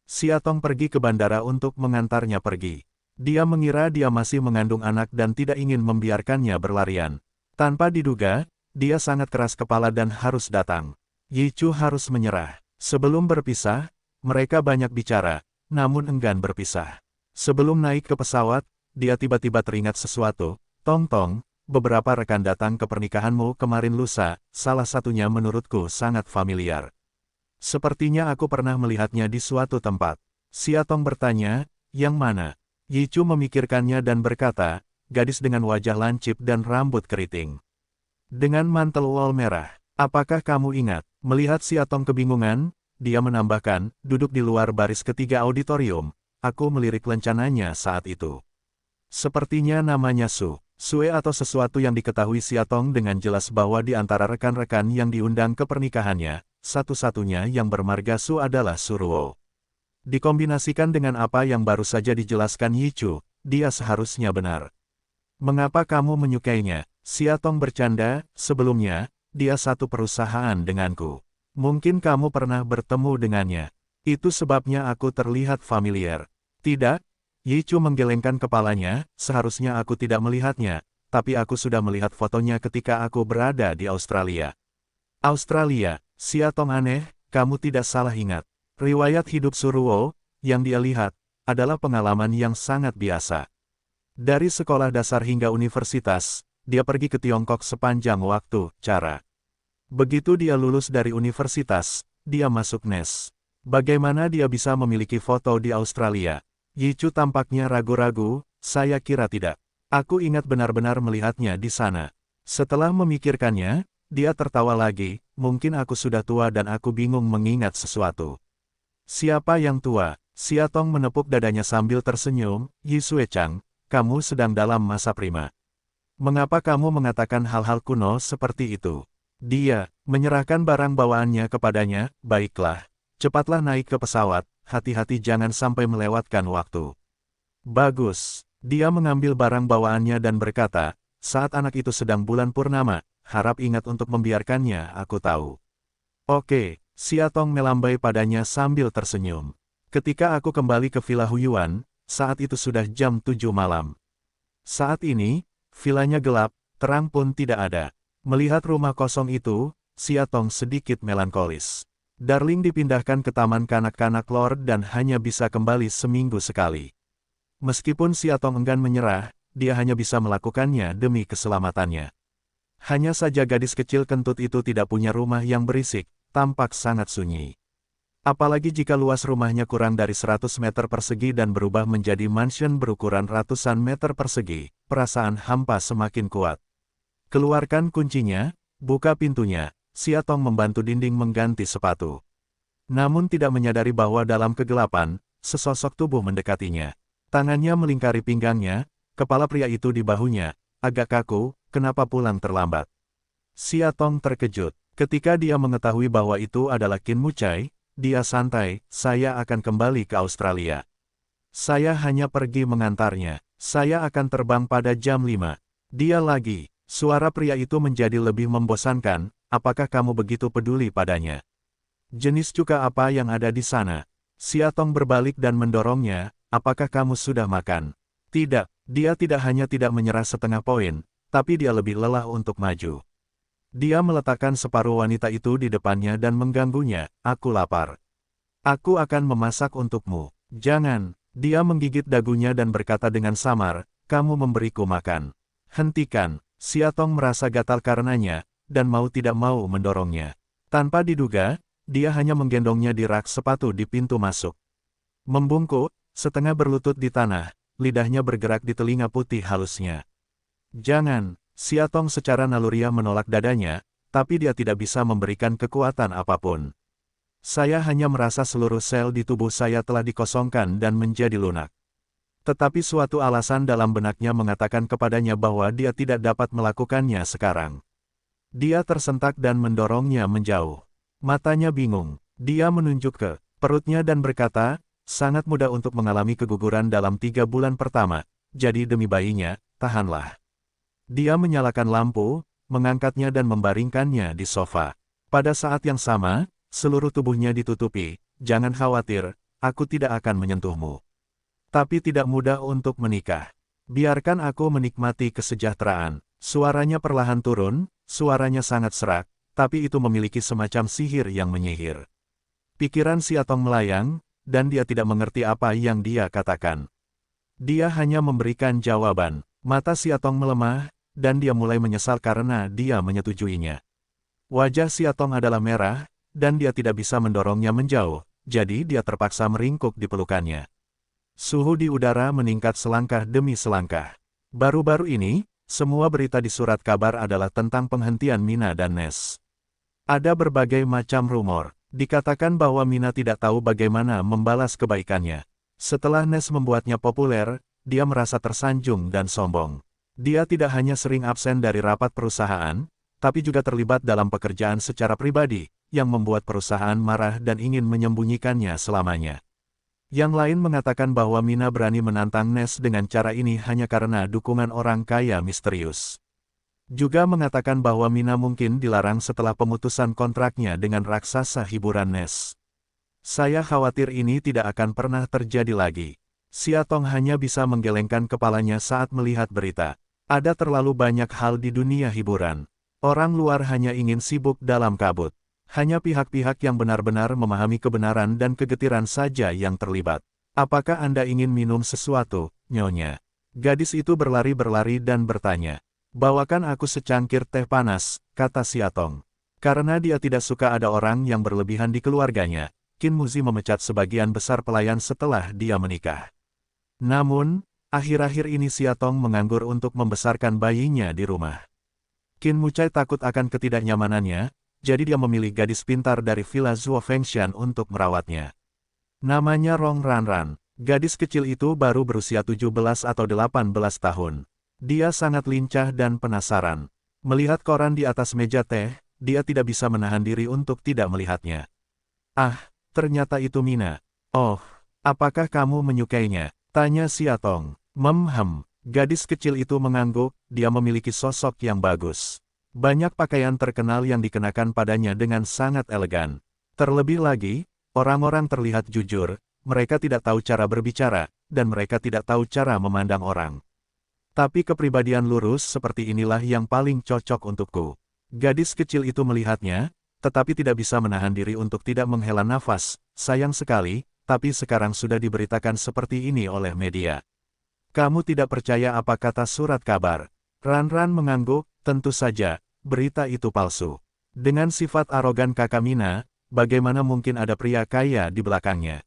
Speaker 1: Siatong pergi ke bandara untuk mengantarnya pergi. Dia mengira dia masih mengandung anak dan tidak ingin membiarkannya berlarian. Tanpa diduga, dia sangat keras kepala dan harus datang. Yichu harus menyerah. Sebelum berpisah, mereka banyak bicara, namun enggan berpisah. Sebelum naik ke pesawat, dia tiba-tiba teringat sesuatu. Tong, beberapa rekan datang ke pernikahanmu kemarin lusa, salah satunya menurutku sangat familiar. Sepertinya aku pernah melihatnya di suatu tempat. Siatong bertanya, yang mana? Yichu memikirkannya dan berkata, gadis dengan wajah lancip dan rambut keriting. Dengan mantel wol merah. Apakah kamu ingat? Melihat Siatong kebingungan, dia menambahkan, duduk di luar baris ketiga auditorium. Aku melirik lencananya saat itu. Sepertinya namanya Sue atau sesuatu yang diketahui Siatong dengan jelas bahwa di antara rekan-rekan yang diundang ke pernikahannya, satu-satunya yang bermarga Su adalah Suruo. Dikombinasikan dengan apa yang baru saja dijelaskan Yichu, dia seharusnya benar. Mengapa kamu menyukainya? Siatong bercanda, sebelumnya, dia satu perusahaan denganku. Mungkin kamu pernah bertemu dengannya. Itu sebabnya aku terlihat familiar. Tidak? Yichu menggelengkan kepalanya, seharusnya aku tidak melihatnya, tapi aku sudah melihat fotonya ketika aku berada di Australia. Australia, Siatong aneh, kamu tidak salah ingat. Riwayat hidup Suruo, yang dia lihat, adalah pengalaman yang sangat biasa. Dari sekolah dasar hingga universitas, dia pergi ke Tiongkok sepanjang waktu, cara. Begitu dia lulus dari universitas, dia masuk NES. Bagaimana dia bisa memiliki foto di Australia? Yichu tampaknya ragu-ragu, saya kira tidak. Aku ingat benar-benar melihatnya di sana. Setelah memikirkannya, dia tertawa lagi, mungkin aku sudah tua dan aku bingung mengingat sesuatu. Siapa yang tua? Siatong menepuk dadanya sambil tersenyum, Yi Suechang, kamu sedang dalam masa prima. Mengapa kamu mengatakan hal-hal kuno seperti itu? Dia menyerahkan barang bawaannya kepadanya, baiklah. Cepatlah naik ke pesawat, hati-hati jangan sampai melewatkan waktu. Bagus. Dia mengambil barang bawaannya dan berkata, saat anak itu sedang bulan purnama, harap ingat untuk membiarkannya, aku tahu. Oke, Siatong melambai padanya sambil tersenyum. Ketika aku kembali ke Villa Huyuan, saat itu sudah jam 7 malam. Saat ini, vilanya gelap, terang pun tidak ada. Melihat rumah kosong itu, Siatong sedikit melankolis. Darling dipindahkan ke taman kanak-kanak Lord dan hanya bisa kembali seminggu sekali. Meskipun Siatong enggan menyerah, dia hanya bisa melakukannya demi keselamatannya. Hanya saja gadis kecil kentut itu tidak punya rumah yang berisik, tampak sangat sunyi. Apalagi jika luas rumahnya kurang dari 100 meter persegi dan berubah menjadi mansion berukuran ratusan meter persegi, perasaan hampa semakin kuat. Keluarkan kuncinya, buka pintunya, Siatong membantu dinding mengganti sepatu. Namun tidak menyadari bahwa dalam kegelapan, sesosok tubuh mendekatinya. Tangannya melingkari pinggangnya, kepala pria itu di bahunya, agak kaku, kenapa pulang terlambat? Siatong terkejut, ketika dia mengetahui bahwa itu adalah Qin Mucai. Dia santai, saya akan kembali ke Australia. Saya hanya pergi mengantarnya. Saya akan terbang pada jam 5. Dia lagi. Suara pria itu menjadi lebih membosankan, apakah kamu begitu peduli padanya? Jenis cuka apa yang ada di sana? Siatong berbalik dan mendorongnya, apakah kamu sudah makan? Tidak, dia tidak hanya tidak menyerah setengah poin, tapi dia lebih lelah untuk maju. Dia meletakkan separuh wanita itu di depannya dan mengganggunya, aku lapar. Aku akan memasak untukmu. Jangan. Dia menggigit dagunya dan berkata dengan samar, kamu memberiku makan. Hentikan. Siatong merasa gatal karenanya, dan mau tidak mau mendorongnya. Tanpa diduga, dia hanya menggendongnya di rak sepatu di pintu masuk. Membungkuk, setengah berlutut di tanah, lidahnya bergerak di telinga putih halusnya. Jangan. Siatong secara naluriah menolak dadanya, tapi dia tidak bisa memberikan kekuatan apapun. Saya hanya merasa seluruh sel di tubuh saya telah dikosongkan dan menjadi lunak. Tetapi suatu alasan dalam benaknya mengatakan kepadanya bahwa dia tidak dapat melakukannya sekarang. Dia tersentak dan mendorongnya menjauh. Matanya bingung. Dia menunjuk ke perutnya dan berkata, sangat mudah untuk mengalami keguguran dalam 3 bulan pertama, jadi demi bayinya, tahanlah. Dia menyalakan lampu, mengangkatnya dan membaringkannya di sofa. Pada saat yang sama, seluruh tubuhnya ditutupi, jangan khawatir, aku tidak akan menyentuhmu. Tapi tidak mudah untuk menikah. Biarkan aku menikmati kesejahteraan. Suaranya perlahan turun, suaranya sangat serak, tapi itu memiliki semacam sihir yang menyihir. Pikiran Siatong melayang, dan dia tidak mengerti apa yang dia katakan. Dia hanya memberikan jawaban. Mata Siatong melemah, dan dia mulai menyesal karena dia menyetujuinya. Wajah Siatong adalah merah, dan dia tidak bisa mendorongnya menjauh, jadi dia terpaksa meringkuk di pelukannya. Suhu di udara meningkat selangkah demi selangkah. Baru-baru ini, semua berita di surat kabar adalah tentang penghentian Mina dan Nes. Ada berbagai macam rumor. Dikatakan bahwa Mina tidak tahu bagaimana membalas kebaikannya. Setelah Nes membuatnya populer, dia merasa tersanjung dan sombong. Dia tidak hanya sering absen dari rapat perusahaan, tapi juga terlibat dalam pekerjaan secara pribadi, yang membuat perusahaan marah dan ingin menyembunyikannya selamanya. Yang lain mengatakan bahwa Mina berani menantang Ness dengan cara ini hanya karena dukungan orang kaya misterius. Juga mengatakan bahwa Mina mungkin dilarang setelah pemutusan kontraknya dengan raksasa hiburan Ness. Saya khawatir ini tidak akan pernah terjadi lagi. Siatong hanya bisa menggelengkan kepalanya saat melihat berita. Ada terlalu banyak hal di dunia hiburan. Orang luar hanya ingin sibuk dalam kabut. Hanya pihak-pihak yang benar-benar memahami kebenaran dan kegetiran saja yang terlibat. Apakah Anda ingin minum sesuatu, Nyonya? Gadis itu berlari-berlari dan bertanya. Bawakan aku secangkir teh panas, kata Siatong. Karena dia tidak suka ada orang yang berlebihan di keluarganya. Qin Muzi memecat sebagian besar pelayan setelah dia menikah. Namun, akhir-akhir ini Siatong menganggur untuk membesarkan bayinya di rumah. Qin Mucai takut akan ketidaknyamanannya, jadi dia memilih gadis pintar dari Villa Zuo Fengshan untuk merawatnya. Namanya Rong Ranran. Gadis kecil itu baru berusia 17 atau 18 tahun. Dia sangat lincah dan penasaran. Melihat koran di atas meja teh, dia tidak bisa menahan diri untuk tidak melihatnya. Ah! Ternyata itu Mina. Oh, apakah kamu menyukainya? Tanya Siatong. Gadis kecil itu mengangguk, dia memiliki sosok yang bagus. Banyak pakaian terkenal yang dikenakan padanya dengan sangat elegan. Terlebih lagi, orang-orang terlihat jujur, mereka tidak tahu cara berbicara, dan mereka tidak tahu cara memandang orang. Tapi kepribadian lurus seperti inilah yang paling cocok untukku. Gadis kecil itu melihatnya, tetapi tidak bisa menahan diri untuk tidak menghela nafas. Sayang sekali, tapi sekarang sudah diberitakan seperti ini oleh media. Kamu tidak percaya apa kata surat kabar? Ranran mengangguk, tentu saja, berita itu palsu. Dengan sifat arogan kakak Mina, bagaimana mungkin ada pria kaya di belakangnya?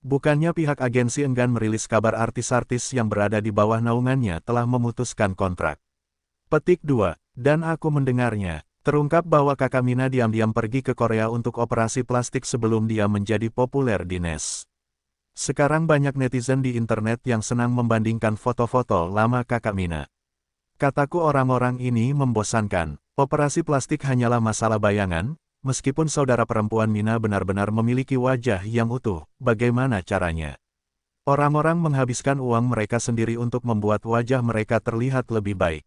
Speaker 1: Bukannya pihak agensi enggan merilis kabar artis-artis yang berada di bawah naungannya telah memutuskan kontrak. Petik 2, dan aku mendengarnya. Terungkap bahwa kakak Mina diam-diam pergi ke Korea untuk operasi plastik sebelum dia menjadi populer di Ness. Sekarang banyak netizen di internet yang senang membandingkan foto-foto lama kakak Mina. Kataku orang-orang ini membosankan. Operasi plastik hanyalah masalah bayangan, meskipun saudara perempuan Mina benar-benar memiliki wajah yang utuh, bagaimana caranya? Orang-orang menghabiskan uang mereka sendiri untuk membuat wajah mereka terlihat lebih baik.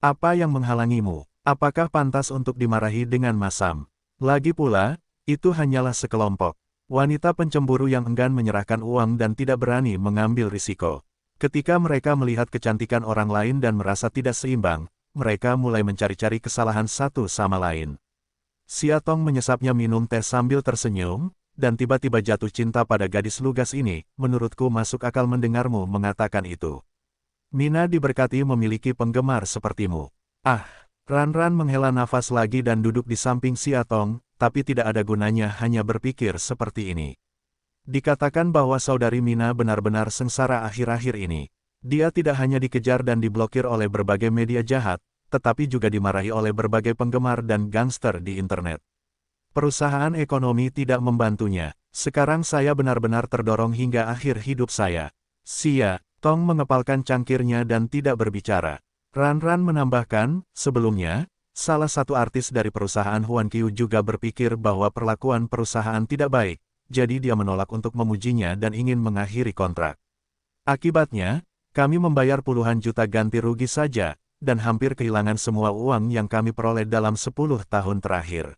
Speaker 1: Apa yang menghalangimu? Apakah pantas untuk dimarahi dengan masam? Lagi pula, itu hanyalah sekelompok wanita pencemburu yang enggan menyerahkan uang dan tidak berani mengambil risiko. Ketika mereka melihat kecantikan orang lain dan merasa tidak seimbang, mereka mulai mencari-cari kesalahan satu sama lain. Siatong menyesapnya minum teh sambil tersenyum, dan tiba-tiba jatuh cinta pada gadis lugas ini. Menurutku masuk akal mendengarmu mengatakan itu. Mina diberkati memiliki penggemar sepertimu. Ah! Ranran menghela nafas lagi dan duduk di samping Siatong, tapi tidak ada gunanya hanya berpikir seperti ini. Dikatakan bahwa saudari Mina benar-benar sengsara akhir-akhir ini. Dia tidak hanya dikejar dan diblokir oleh berbagai media jahat, tetapi juga dimarahi oleh berbagai penggemar dan gangster di internet. Perusahaan ekonomi tidak membantunya. Sekarang saya benar-benar terdorong hingga akhir hidup saya. Siatong mengepalkan cangkirnya dan tidak berbicara. Ranran menambahkan, sebelumnya, salah satu artis dari perusahaan Huan Qiu juga berpikir bahwa perlakuan perusahaan tidak baik, jadi dia menolak untuk memujinya dan ingin mengakhiri kontrak. Akibatnya, kami membayar puluhan juta ganti rugi saja, dan hampir kehilangan semua uang yang kami peroleh dalam 10 tahun terakhir.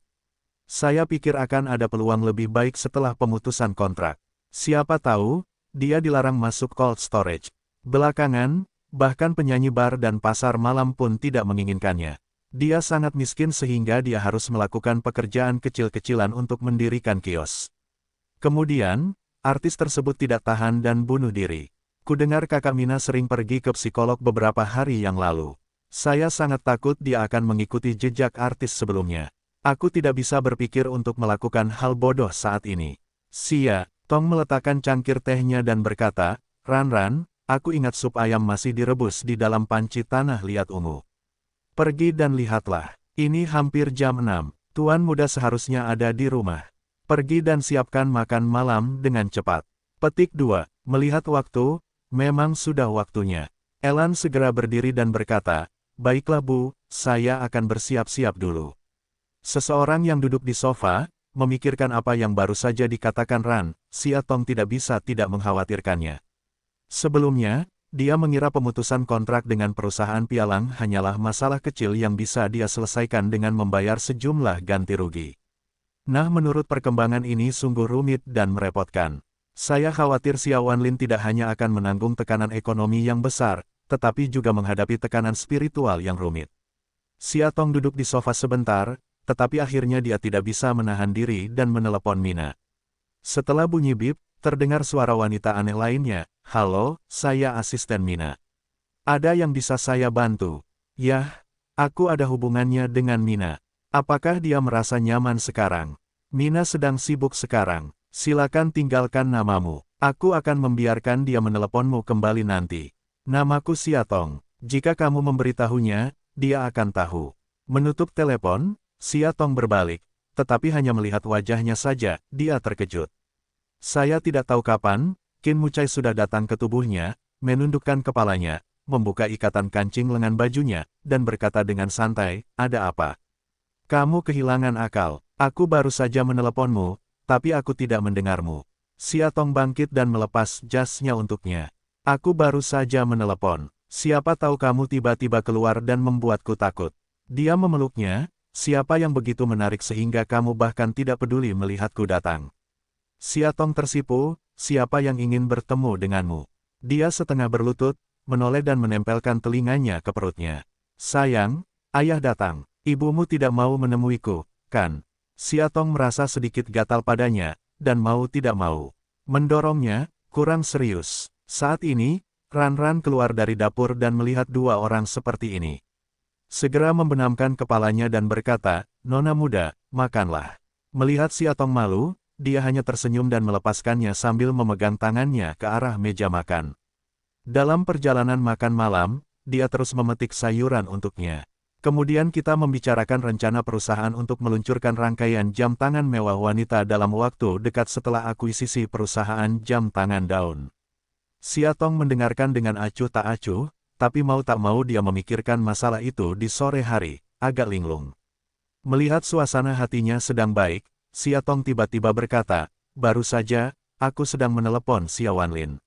Speaker 1: Saya pikir akan ada peluang lebih baik setelah pemutusan kontrak. Siapa tahu, dia dilarang masuk cold storage. Belakangan, bahkan penyanyi bar dan pasar malam pun tidak menginginkannya. Dia sangat miskin sehingga dia harus melakukan pekerjaan kecil-kecilan untuk mendirikan kios. Kemudian, artis tersebut tidak tahan dan bunuh diri. Kudengar kakak Mina sering pergi ke psikolog beberapa hari yang lalu. Saya sangat takut dia akan mengikuti jejak artis sebelumnya. Aku tidak bisa berpikir untuk melakukan hal bodoh saat ini. Siatong meletakkan cangkir tehnya dan berkata, Ranran, aku ingat sup ayam masih direbus di dalam panci tanah liat ungu. Pergi dan lihatlah. Ini hampir jam 6. Tuan muda seharusnya ada di rumah. Pergi dan siapkan makan malam dengan cepat. Petik 2. Melihat waktu, memang sudah waktunya. Elan segera berdiri dan berkata, baiklah Bu, saya akan bersiap-siap dulu. Seseorang yang duduk di sofa, memikirkan apa yang baru saja dikatakan Ran, Xia Tong tidak bisa tidak mengkhawatirkannya. Sebelumnya, dia mengira pemutusan kontrak dengan perusahaan pialang hanyalah masalah kecil yang bisa dia selesaikan dengan membayar sejumlah ganti rugi. Nah, menurut perkembangan ini sungguh rumit dan merepotkan. Saya khawatir Xia Wanlin tidak hanya akan menanggung tekanan ekonomi yang besar, tetapi juga menghadapi tekanan spiritual yang rumit. Xia Tong duduk di sofa sebentar, tetapi akhirnya dia tidak bisa menahan diri dan menelepon Mina. Setelah bunyi bip, terdengar suara wanita aneh lainnya. "Halo, saya asisten Mina. Ada yang bisa saya bantu?" "Yah, aku ada hubungannya dengan Mina. Apakah dia merasa nyaman sekarang?" "Mina sedang sibuk sekarang. Silakan tinggalkan namamu. Aku akan membiarkan dia meneleponmu kembali nanti. Namaku Xia Tong. Jika kamu memberitahunya, dia akan tahu." Menutup telepon, Xia Tong berbalik, tetapi hanya melihat wajahnya saja, dia terkejut. Saya tidak tahu kapan, Qin Mucai sudah datang ke tubuhnya, menundukkan kepalanya, membuka ikatan kancing lengan bajunya, dan berkata dengan santai, "Ada apa? Kamu kehilangan akal. Aku baru saja meneleponmu, tapi aku tidak mendengarmu." Xia Tong bangkit dan melepas jasnya untuknya. "Aku baru saja menelepon. Siapa tahu kamu tiba-tiba keluar dan membuatku takut." Dia memeluknya, "Siapa yang begitu menarik sehingga kamu bahkan tidak peduli melihatku datang?" Xia Tong tersipu, "Siapa yang ingin bertemu denganmu?" Dia setengah berlutut, menoleh dan menempelkan telinganya ke perutnya. "Sayang, ayah datang. Ibumu tidak mau menemuiku, kan?" Xia Tong merasa sedikit gatal padanya, dan mau tidak mau mendorongnya, kurang serius. Saat ini, Ran keluar dari dapur dan melihat dua orang seperti ini. Segera membenamkan kepalanya dan berkata, "Nona muda, makanlah." Melihat Xia Tong malu, dia hanya tersenyum dan melepaskannya sambil memegang tangannya ke arah meja makan. Dalam perjalanan makan malam, dia terus memetik sayuran untuknya. "Kemudian kita membicarakan rencana perusahaan untuk meluncurkan rangkaian jam tangan mewah wanita dalam waktu dekat setelah akuisisi perusahaan jam tangan daun." Xia Tong mendengarkan dengan acuh tak acuh, tapi mau tak mau dia memikirkan masalah itu di sore hari, agak linglung. Melihat suasana hatinya sedang baik, Xia Tong tiba-tiba berkata, "Baru saja, aku sedang menelepon Xia Wanlin."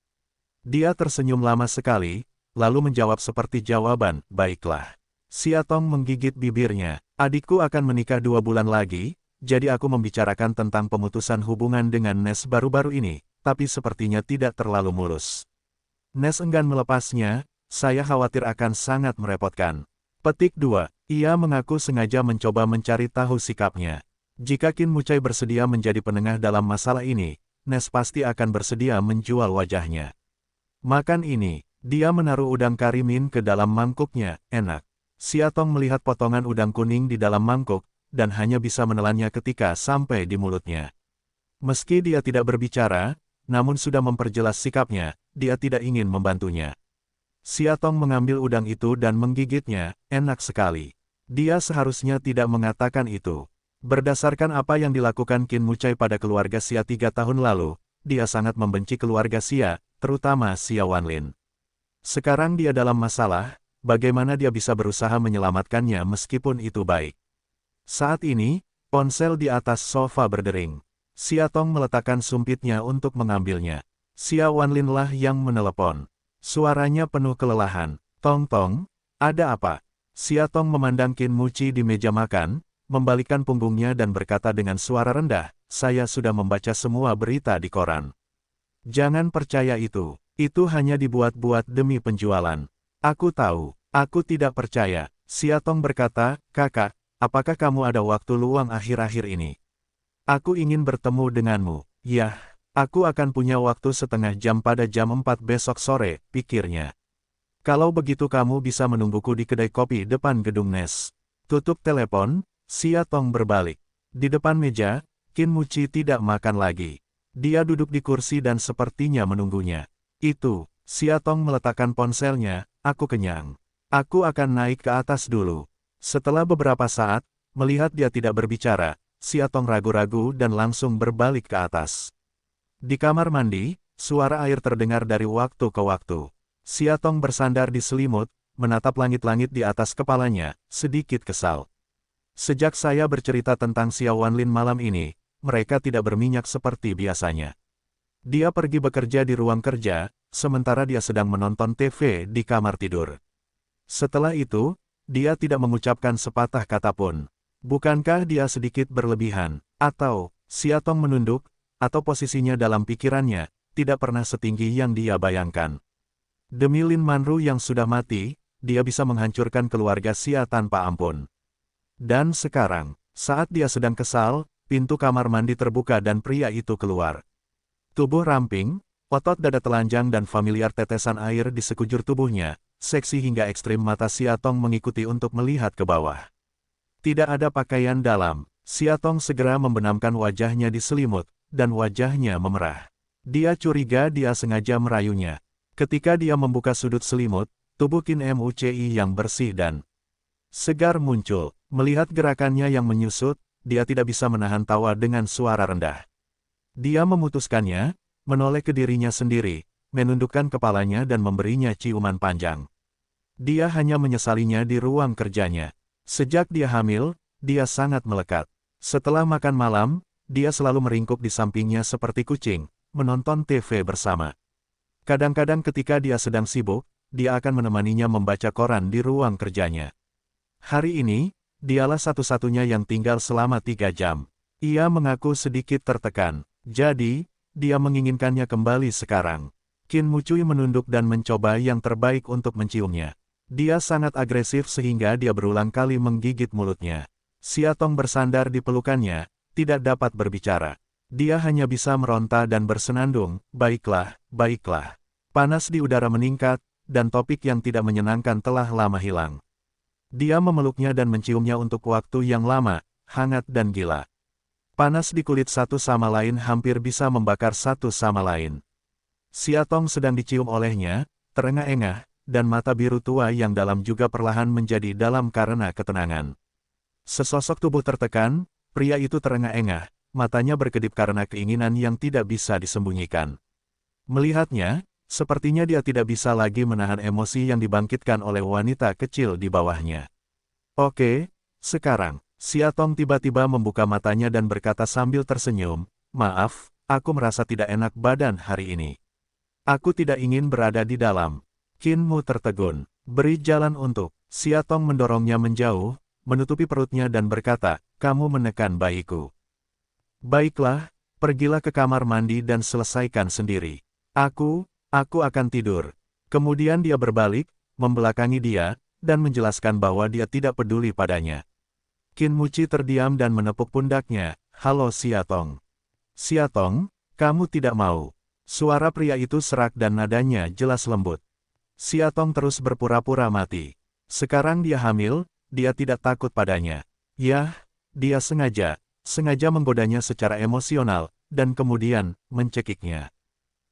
Speaker 1: Dia tersenyum lama sekali, lalu menjawab seperti jawaban, "Baiklah." Xia Tong menggigit bibirnya, "Adikku akan menikah 2 bulan lagi, jadi aku membicarakan tentang pemutusan hubungan dengan Nes baru-baru ini, tapi sepertinya tidak terlalu mulus. Nes enggan melepasnya, saya khawatir akan sangat merepotkan." Petik 2. Ia mengaku sengaja mencoba mencari tahu sikapnya. Jika Qin Mucai bersedia menjadi penengah dalam masalah ini, Nes pasti akan bersedia menjual wajahnya. "Makan ini." Dia menaruh udang kari min ke dalam mangkuknya, "Enak." Xia Tong melihat potongan udang kuning di dalam mangkuk, dan hanya bisa menelannya ketika sampai di mulutnya. Meski dia tidak berbicara, namun sudah memperjelas sikapnya, dia tidak ingin membantunya. Xia Tong mengambil udang itu dan menggigitnya, enak sekali. Dia seharusnya tidak mengatakan itu. Berdasarkan apa yang dilakukan Qin Mucai pada keluarga Xia 3 tahun lalu, dia sangat membenci keluarga Xia, terutama Xia Wanlin. Sekarang dia dalam masalah, bagaimana dia bisa berusaha menyelamatkannya meskipun itu baik. Saat ini, ponsel di atas sofa berdering. Xia Tong meletakkan sumpitnya untuk mengambilnya. Xia Wanlin lah yang menelepon. Suaranya penuh kelelahan. "Tong Tong, ada apa?" Xia Tong memandang Qin Muci di meja makan, membalikkan punggungnya dan berkata dengan suara rendah, "Saya sudah membaca semua berita di koran. Jangan percaya itu hanya dibuat-buat demi penjualan." "Aku tahu, aku tidak percaya." Xia Tong berkata, "Kakak, apakah kamu ada waktu luang akhir-akhir ini? Aku ingin bertemu denganmu." "Yah, aku akan punya waktu setengah jam pada jam 4 besok sore," pikirnya. "Kalau begitu kamu bisa menungguku di kedai kopi depan gedung Nes." Tutup telepon, Xia Tong berbalik. Di depan meja, Qin Muci tidak makan lagi. Dia duduk di kursi dan sepertinya menunggunya. Xia Tong meletakkan ponselnya, "Aku kenyang. Aku akan naik ke atas dulu." Setelah beberapa saat, melihat dia tidak berbicara, Xia Tong ragu-ragu dan langsung berbalik ke atas. Di kamar mandi, suara air terdengar dari waktu ke waktu. Xia Tong bersandar di selimut, menatap langit-langit di atas kepalanya, sedikit kesal. "Sejak saya bercerita tentang Xia Wanlin malam ini, mereka tidak berminyak seperti biasanya. Dia pergi bekerja di ruang kerja, sementara dia sedang menonton TV di kamar tidur. Setelah itu, dia tidak mengucapkan sepatah kata pun. Bukankah dia sedikit berlebihan? Atau, Xiaotong menunduk, atau posisinya dalam pikirannya, tidak pernah setinggi yang dia bayangkan. Demi Lin Manru yang sudah mati, dia bisa menghancurkan keluarga Xia tanpa ampun. Dan sekarang, saat dia sedang kesal, pintu kamar mandi terbuka dan pria itu keluar. Tubuh ramping, otot dada telanjang dan familiar tetesan air di sekujur tubuhnya, seksi hingga ekstrim mata Xiaotong mengikuti untuk melihat ke bawah. Tidak ada pakaian dalam, Xiaotong segera membenamkan wajahnya di selimut, dan wajahnya memerah. Dia curiga dia sengaja merayunya. Ketika dia membuka sudut selimut, tubuh Qin Muci yang bersih dan segar muncul. Melihat gerakannya yang menyusut, dia tidak bisa menahan tawa dengan suara rendah. Dia memutuskannya, menoleh ke dirinya sendiri, menundukkan kepalanya dan memberinya ciuman panjang. Dia hanya menyesalinya di ruang kerjanya. Sejak dia hamil, dia sangat melekat. Setelah makan malam, dia selalu meringkuk di sampingnya seperti kucing, menonton TV bersama. Kadang-kadang ketika dia sedang sibuk, dia akan menemaninya membaca koran di ruang kerjanya. Hari ini, dialah satu-satunya yang tinggal selama 3 jam. Ia mengaku sedikit tertekan, jadi, dia menginginkannya kembali sekarang. Qin Mucui menunduk dan mencoba yang terbaik untuk menciumnya. Dia sangat agresif sehingga dia berulang kali menggigit mulutnya. Xiaotong bersandar di pelukannya, tidak dapat berbicara. Dia hanya bisa meronta dan bersenandung, baiklah, baiklah. Panas di udara meningkat, dan topik yang tidak menyenangkan telah lama hilang. Dia memeluknya dan menciumnya untuk waktu yang lama, hangat dan gila. Panas di kulit satu sama lain hampir bisa membakar satu sama lain. Xiaotong sedang dicium olehnya, terengah-engah, dan mata biru tua yang dalam juga perlahan menjadi dalam karena ketenangan. Sesosok tubuh tertekan, pria itu terengah-engah, matanya berkedip karena keinginan yang tidak bisa disembunyikan. Melihatnya, sepertinya dia tidak bisa lagi menahan emosi yang dibangkitkan oleh wanita kecil di bawahnya. Oke, sekarang, Xiaotong tiba-tiba membuka matanya dan berkata sambil tersenyum, "Maaf, aku merasa tidak enak badan hari ini. Aku tidak ingin berada di dalam." Qin Mu tertegun. "Beri jalan untuk." Xiaotong mendorongnya menjauh, menutupi perutnya dan berkata, "Kamu menekan bayiku. Baiklah, pergilah ke kamar mandi dan selesaikan sendiri. Aku akan tidur." Kemudian dia berbalik, membelakangi dia, dan menjelaskan bahwa dia tidak peduli padanya. Qin Muci terdiam dan menepuk pundaknya, "Halo Xiaotong." "Xiaotong, kamu tidak mau." Suara pria itu serak dan nadanya jelas lembut. Xiaotong terus berpura-pura mati. Sekarang dia hamil, dia tidak takut padanya. Yah, dia sengaja menggodanya secara emosional, dan kemudian, mencekiknya.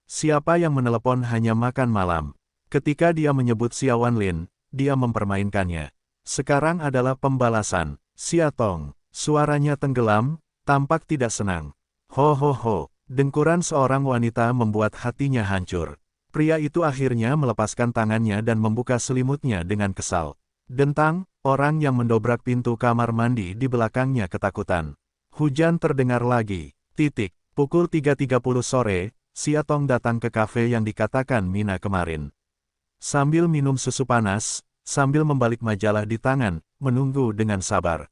Speaker 1: Siapa yang menelepon hanya makan malam. Ketika dia menyebut Xia Wanlin, dia mempermainkannya. Sekarang adalah pembalasan. Xiaotong, suaranya tenggelam, tampak tidak senang. Ho ho ho, dengkuran seorang wanita membuat hatinya hancur. Pria itu akhirnya melepaskan tangannya dan membuka selimutnya dengan kesal. Dentang, orang yang mendobrak pintu kamar mandi di belakangnya ketakutan. Hujan terdengar lagi. Pukul 3.30 sore, Xiaotong datang ke kafe yang dikatakan Mina kemarin. Sambil minum susu panas, sambil membalik majalah di tangan, menunggu dengan sabar.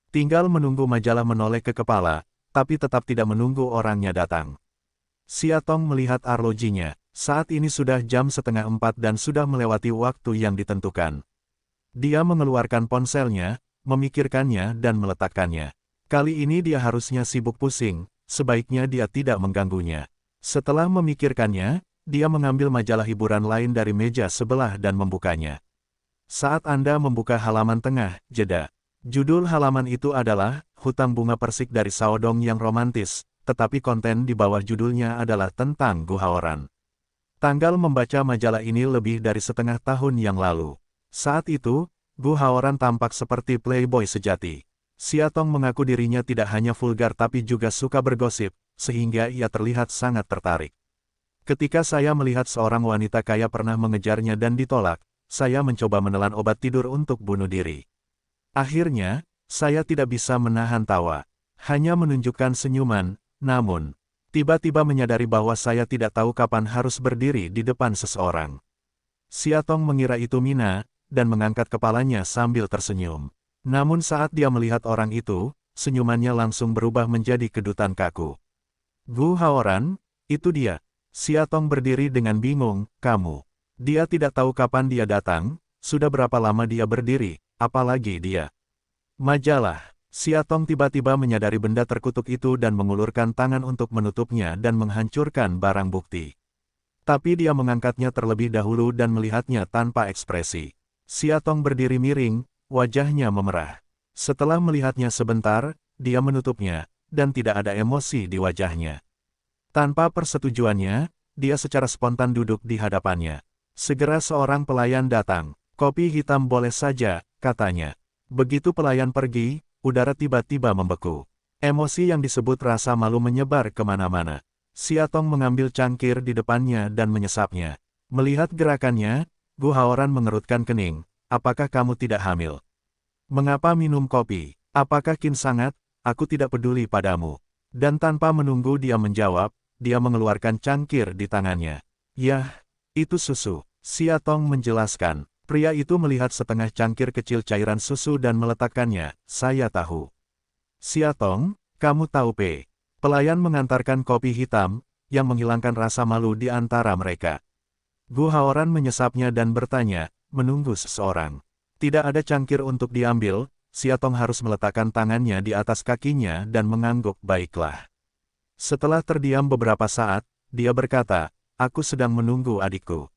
Speaker 1: Tinggal menunggu majalah menoleh ke kepala, tapi tetap tidak menunggu orangnya datang. Xiaotong melihat arlojinya, saat ini sudah jam 3:30 dan sudah melewati waktu yang ditentukan. Dia mengeluarkan ponselnya, memikirkannya dan meletakkannya. Kali ini dia harusnya sibuk pusing, sebaiknya dia tidak mengganggunya. Setelah memikirkannya, dia mengambil majalah hiburan lain dari meja sebelah dan membukanya. Saat Anda membuka halaman tengah, jeda. Judul halaman itu adalah, Hutang Bunga Persik dari Saodong yang romantis, tetapi konten di bawah judulnya adalah tentang Gu Haoran. Tanggal membaca majalah ini lebih dari setengah tahun yang lalu. Saat itu, Gu Haoran tampak seperti playboy sejati. Xiaotong mengaku dirinya tidak hanya vulgar tapi juga suka bergosip, sehingga ia terlihat sangat tertarik. Ketika saya melihat seorang wanita kaya pernah mengejarnya dan ditolak, saya mencoba menelan obat tidur untuk bunuh diri. Akhirnya, saya tidak bisa menahan tawa. hanya menunjukkan senyuman, namun, tiba-tiba menyadari bahwa saya tidak tahu kapan harus berdiri di depan seseorang. Siatong mengira itu Mina, dan mengangkat kepalanya sambil tersenyum. Namun saat dia melihat orang itu, senyumannya langsung berubah menjadi kedutan kaku. Gu Haoran, itu dia. Siatong berdiri dengan bingung, kamu. Dia tidak tahu kapan dia datang, sudah berapa lama dia berdiri, apalagi dia. Majalah. Siatong tiba-tiba menyadari benda terkutuk itu dan mengulurkan tangan untuk menutupnya dan menghancurkan barang bukti. Tapi dia mengangkatnya terlebih dahulu dan melihatnya tanpa ekspresi. Siatong berdiri miring, wajahnya memerah. Setelah melihatnya sebentar, dia menutupnya, dan tidak ada emosi di wajahnya. Tanpa persetujuannya, dia secara spontan duduk di hadapannya. Segera seorang pelayan datang. Kopi hitam boleh saja, katanya. Begitu pelayan pergi, udara tiba-tiba membeku. Emosi yang disebut rasa malu menyebar kemana-mana. Siatong mengambil cangkir di depannya dan menyesapnya. Melihat gerakannya, Gu Haoran mengerutkan kening. Apakah kamu tidak hamil? Mengapa minum kopi? Apakah kin sangat? Aku tidak peduli padamu. Dan tanpa menunggu dia menjawab, dia mengeluarkan cangkir di tangannya. Yah, itu susu. Siatong menjelaskan. Pria itu melihat setengah cangkir kecil cairan susu dan meletakkannya. Saya tahu. Siatong, kamu tahu P. Pelayan mengantarkan kopi hitam, yang menghilangkan rasa malu di antara mereka. Gu Haoran menyesapnya dan bertanya, menunggu seseorang. Tidak ada cangkir untuk diambil, Siatong harus meletakkan tangannya di atas kakinya dan mengangguk baiklah. Setelah terdiam beberapa saat, dia berkata, aku sedang menunggu adikku.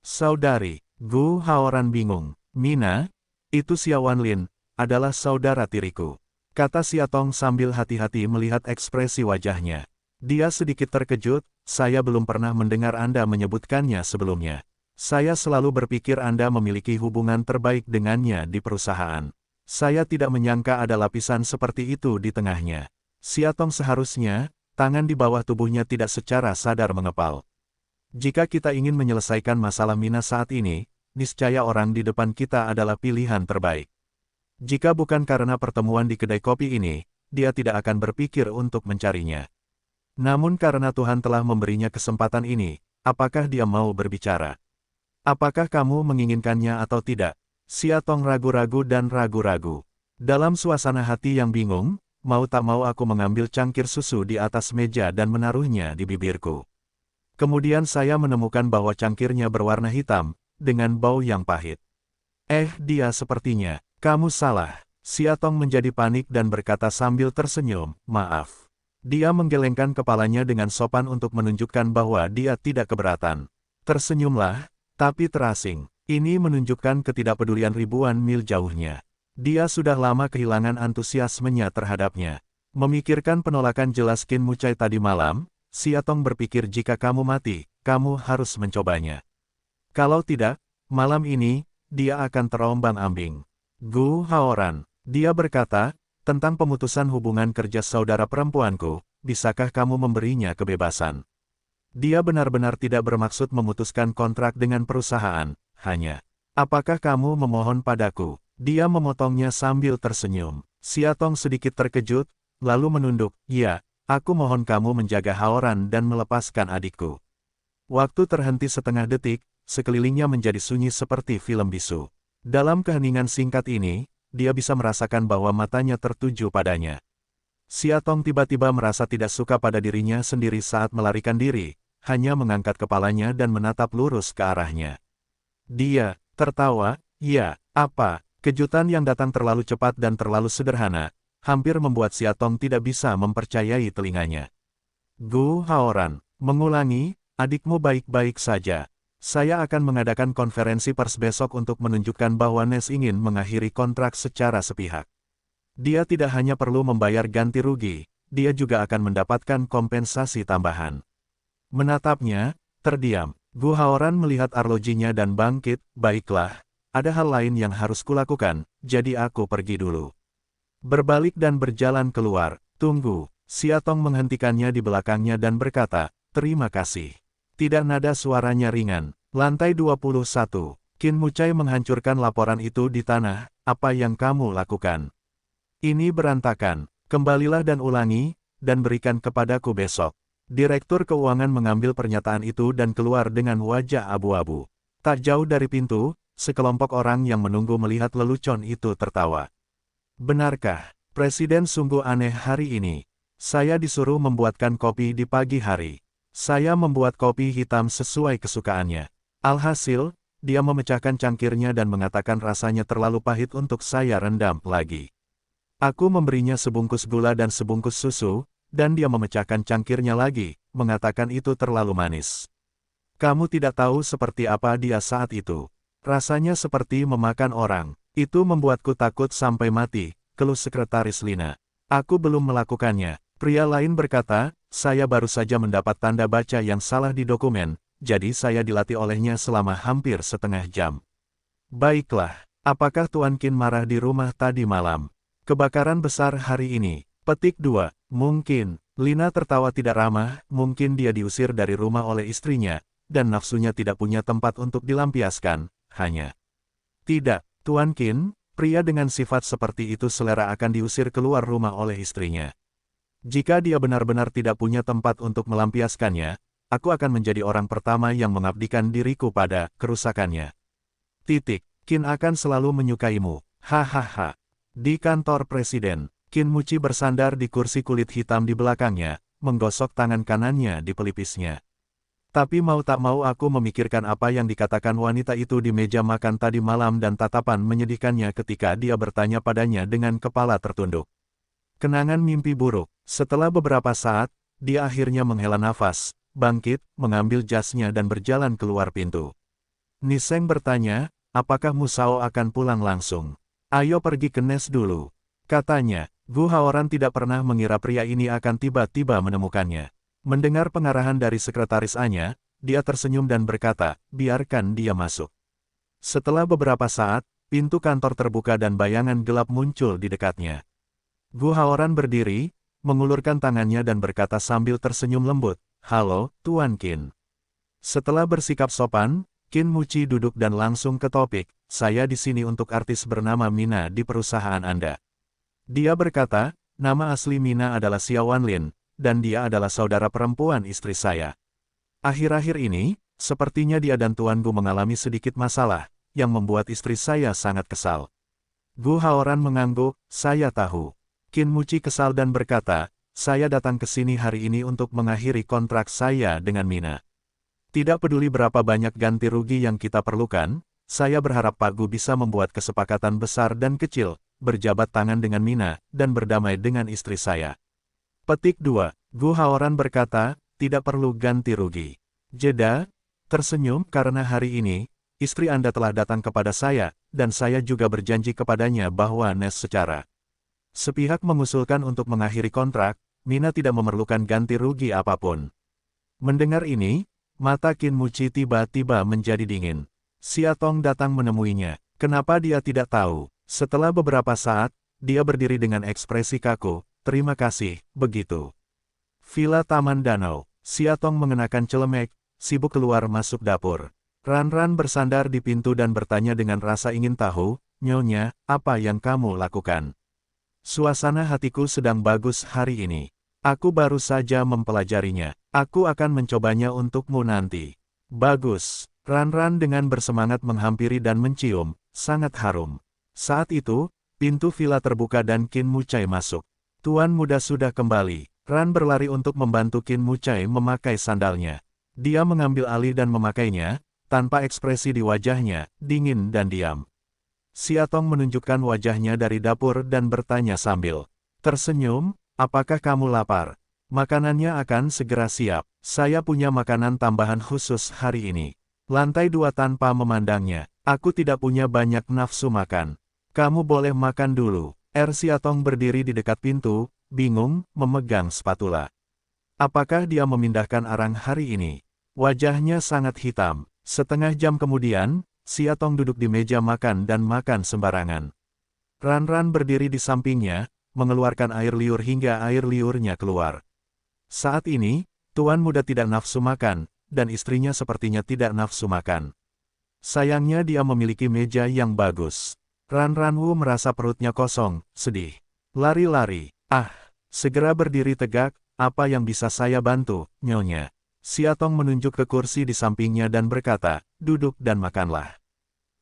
Speaker 1: Saudari, Gu Haoran bingung. Mina, itu Xia Wanlin, adalah saudara tiriku. Kata Siatong sambil hati-hati melihat ekspresi wajahnya. Dia sedikit terkejut, saya belum pernah mendengar Anda menyebutkannya sebelumnya. Saya selalu berpikir Anda memiliki hubungan terbaik dengannya di perusahaan. Saya tidak menyangka ada lapisan seperti itu di tengahnya. Siatong seharusnya, tangan di bawah tubuhnya tidak secara sadar mengepal. Jika kita ingin menyelesaikan masalah Mina saat ini, niscaya orang di depan kita adalah pilihan terbaik. Jika bukan karena pertemuan di kedai kopi ini, dia tidak akan berpikir untuk mencarinya. Namun karena Tuhan telah memberinya kesempatan ini, apakah dia mau berbicara? Apakah kamu menginginkannya atau tidak? Siatong ragu-ragu dan ragu-ragu. Dalam suasana hati yang bingung, mau tak mau aku mengambil cangkir susu di atas meja dan menaruhnya di bibirku. Kemudian saya menemukan bahwa cangkirnya berwarna hitam, dengan bau yang pahit. Dia sepertinya, kamu salah. Siatong menjadi panik dan berkata sambil tersenyum, maaf. Dia menggelengkan kepalanya dengan sopan untuk menunjukkan bahwa dia tidak keberatan. Tersenyumlah, tapi terasing. Ini menunjukkan ketidakpedulian ribuan mil jauhnya. Dia sudah lama kehilangan antusiasmenya terhadapnya. Memikirkan penolakan jelas Qin Mucai tadi malam, Siatong berpikir jika kamu mati, kamu harus mencobanya. Kalau tidak, malam ini, dia akan terombang-ambing. Gu Haoran, dia berkata, tentang pemutusan hubungan kerja saudara perempuanku, bisakah kamu memberinya kebebasan? Dia benar-benar tidak bermaksud memutuskan kontrak dengan perusahaan, hanya, apakah kamu memohon padaku? Dia memotongnya sambil tersenyum. Siatong sedikit terkejut, lalu menunduk, ya. Aku mohon kamu menjaga Haoran dan melepaskan adikku. Waktu terhenti setengah detik, sekelilingnya menjadi sunyi seperti film bisu. Dalam keheningan singkat ini, dia bisa merasakan bahwa matanya tertuju padanya. Siatong tiba-tiba merasa tidak suka pada dirinya sendiri saat melarikan diri, hanya mengangkat kepalanya dan menatap lurus ke arahnya. Dia tertawa, ya, apa, kejutan yang datang terlalu cepat dan terlalu sederhana, hampir membuat Siatong tidak bisa mempercayai telinganya. Gu Haoran, mengulangi, adikmu baik-baik saja. Saya akan mengadakan konferensi pers besok untuk menunjukkan bahwa Nes ingin mengakhiri kontrak secara sepihak. Dia tidak hanya perlu membayar ganti rugi, dia juga akan mendapatkan kompensasi tambahan. Menatapnya, terdiam. Gu Haoran melihat arlojinya dan bangkit, baiklah, ada hal lain yang harus kulakukan, jadi aku pergi dulu. Berbalik dan berjalan keluar, tunggu, Siatong menghentikannya di belakangnya dan berkata, terima kasih. Tidak nada suaranya ringan. Lantai 21, Qin Mucai menghancurkan laporan itu di tanah, apa yang kamu lakukan? Ini berantakan, Kembalilah dan ulangi, dan berikan kepadaku besok. Direktur keuangan mengambil pernyataan itu dan keluar dengan wajah abu-abu. Tak jauh dari pintu, sekelompok orang yang menunggu melihat lelucon itu tertawa. Benarkah, Presiden sungguh aneh hari ini? Saya disuruh membuatkan kopi di pagi hari. Saya membuat kopi hitam sesuai kesukaannya. Alhasil, dia memecahkan cangkirnya dan mengatakan rasanya terlalu pahit untuk saya rendam lagi. Aku memberinya sebungkus gula dan sebungkus susu, dan dia memecahkan cangkirnya lagi, mengatakan itu terlalu manis. Kamu tidak tahu seperti apa dia saat itu. Rasanya seperti memakan orang. Itu membuatku takut sampai mati, keluh sekretaris Lina. Aku belum melakukannya. Pria lain berkata, saya baru saja mendapat tanda baca yang salah di dokumen, jadi saya dilatih olehnya selama hampir setengah jam. Baiklah, apakah Tuan Qin marah di rumah tadi malam? Kebakaran besar hari ini. Petik 2. Mungkin. Lina tertawa tidak ramah, mungkin dia diusir dari rumah oleh istrinya, dan nafsunya tidak punya tempat untuk dilampiaskan, hanya. Tidak, Tuan Qin, pria dengan sifat seperti itu selera akan diusir keluar rumah oleh istrinya. Jika dia benar-benar tidak punya tempat untuk melampiaskannya, aku akan menjadi orang pertama yang mengabdikan diriku pada kerusakannya. Titik. Qin akan selalu menyukaimu. Hahaha. Di kantor presiden, Qin Muci bersandar di kursi kulit hitam di belakangnya, menggosok tangan kanannya di pelipisnya. Tapi mau tak mau aku memikirkan apa yang dikatakan wanita itu di meja makan tadi malam dan tatapan menyedihkannya ketika dia bertanya padanya dengan kepala tertunduk. Kenangan mimpi buruk. Setelah beberapa saat, dia akhirnya menghela nafas, bangkit, mengambil jasnya dan berjalan keluar pintu. Niseng bertanya, apakah Musao akan pulang langsung? Ayo pergi ke Nes dulu. Katanya, Gu Haoran tidak pernah mengira pria ini akan tiba-tiba menemukannya. Mendengar pengarahan dari sekretaris Anya, dia tersenyum dan berkata, biarkan dia masuk. Setelah beberapa saat, pintu kantor terbuka dan bayangan gelap muncul di dekatnya. Gu Haoran berdiri, mengulurkan tangannya dan berkata sambil tersenyum lembut, halo, Tuan Qin. Setelah bersikap sopan, Qin Muci duduk dan langsung ke topik, saya di sini untuk artis bernama Mina di perusahaan Anda. Dia berkata, nama asli Mina adalah Xiao Wanlin, dan dia adalah saudara perempuan istri saya. Akhir-akhir ini, sepertinya dia dan Tuan Gu mengalami sedikit masalah, yang membuat istri saya sangat kesal. Gu Haoran mengangguk, saya tahu. Qin Muci kesal dan berkata, saya datang ke sini hari ini untuk mengakhiri kontrak saya dengan Mina. Tidak peduli berapa banyak ganti rugi yang kita perlukan, saya berharap Pak Gu bisa membuat kesepakatan besar dan kecil, berjabat tangan dengan Mina, dan berdamai dengan istri saya. Petik 2. Gu Haoran berkata, tidak perlu ganti rugi. Jeda, tersenyum karena hari ini, istri Anda telah datang kepada saya, dan saya juga berjanji kepadanya bahwa Nes secara sepihak mengusulkan untuk mengakhiri kontrak, Mina tidak memerlukan ganti rugi apapun. Mendengar ini, mata Qin Muci tiba-tiba menjadi dingin. Siatong datang menemuinya. Kenapa dia tidak tahu? Setelah beberapa saat, dia berdiri dengan ekspresi kaku, terima kasih, begitu. Villa Taman Danau, Siatong mengenakan celemek, sibuk keluar masuk dapur. Ran-Ran bersandar di pintu dan bertanya dengan rasa ingin tahu, Nyonya, apa yang kamu lakukan? Suasana hatiku sedang bagus hari ini. Aku baru saja mempelajarinya. Aku akan mencobanya untukmu nanti. Bagus. Ran-Ran dengan bersemangat menghampiri dan mencium, sangat harum. Saat itu, pintu villa terbuka dan Qin Mucai masuk. Tuan muda sudah kembali. Ran berlari untuk membantu Qin Mucai memakai sandalnya. Dia mengambil alih dan memakainya, tanpa ekspresi di wajahnya, dingin dan diam. Siatong menunjukkan wajahnya dari dapur dan bertanya sambil tersenyum, apakah kamu lapar? Makanannya akan segera siap. Saya punya makanan tambahan khusus hari ini. Lantai 2 tanpa memandangnya. Aku tidak punya banyak nafsu makan. Kamu boleh makan dulu. Siatong berdiri di dekat pintu, bingung, memegang spatula. Apakah dia memindahkan arang hari ini? Wajahnya sangat hitam. Setengah jam kemudian, Siatong duduk di meja makan dan makan sembarangan. Ran-Ran berdiri di sampingnya, mengeluarkan air liur hingga air liurnya keluar. Saat ini, tuan muda tidak nafsu makan, dan istrinya sepertinya tidak nafsu makan. Sayangnya dia memiliki meja yang bagus. Ran-Ranwu merasa perutnya kosong, sedih. Lari-lari, ah. Segera berdiri tegak, apa yang bisa saya bantu, Nyonya? Siatong menunjuk ke kursi di sampingnya dan berkata, duduk dan makanlah.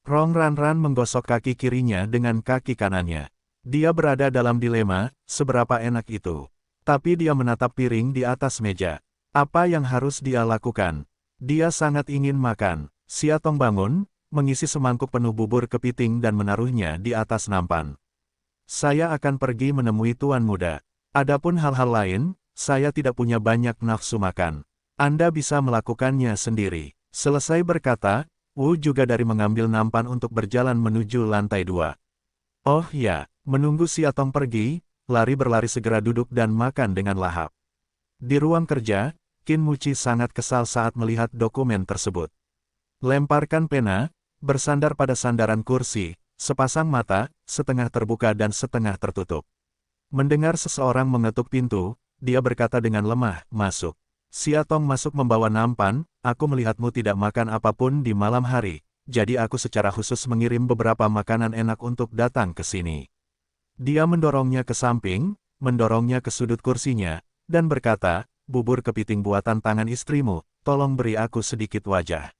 Speaker 1: Rong Ranran menggosok kaki kirinya dengan kaki kanannya. Dia berada dalam dilema, seberapa enak itu. Tapi dia menatap piring di atas meja. Apa yang harus dia lakukan? Dia sangat ingin makan. Siatong bangun, mengisi semangkuk penuh bubur kepiting dan menaruhnya di atas nampan. Saya akan pergi menemui tuan muda. Adapun hal-hal lain, saya tidak punya banyak nafsu makan. Anda bisa melakukannya sendiri. Selesai berkata, Wu juga dari mengambil nampan untuk berjalan menuju lantai 2. Oh ya, menunggu Siatong pergi, lari berlari segera duduk dan makan dengan lahap. Di ruang kerja, Qin Muci sangat kesal saat melihat dokumen tersebut. Lemparkan pena, bersandar pada sandaran kursi, sepasang mata, setengah terbuka dan setengah tertutup. Mendengar seseorang mengetuk pintu, dia berkata dengan lemah, masuk. Siatong masuk membawa nampan, aku melihatmu tidak makan apapun di malam hari, jadi aku secara khusus mengirim beberapa makanan enak untuk datang ke sini. Dia mendorongnya ke samping, mendorongnya ke sudut kursinya, dan berkata, bubur kepiting buatan tangan istrimu, tolong beri aku sedikit wajah.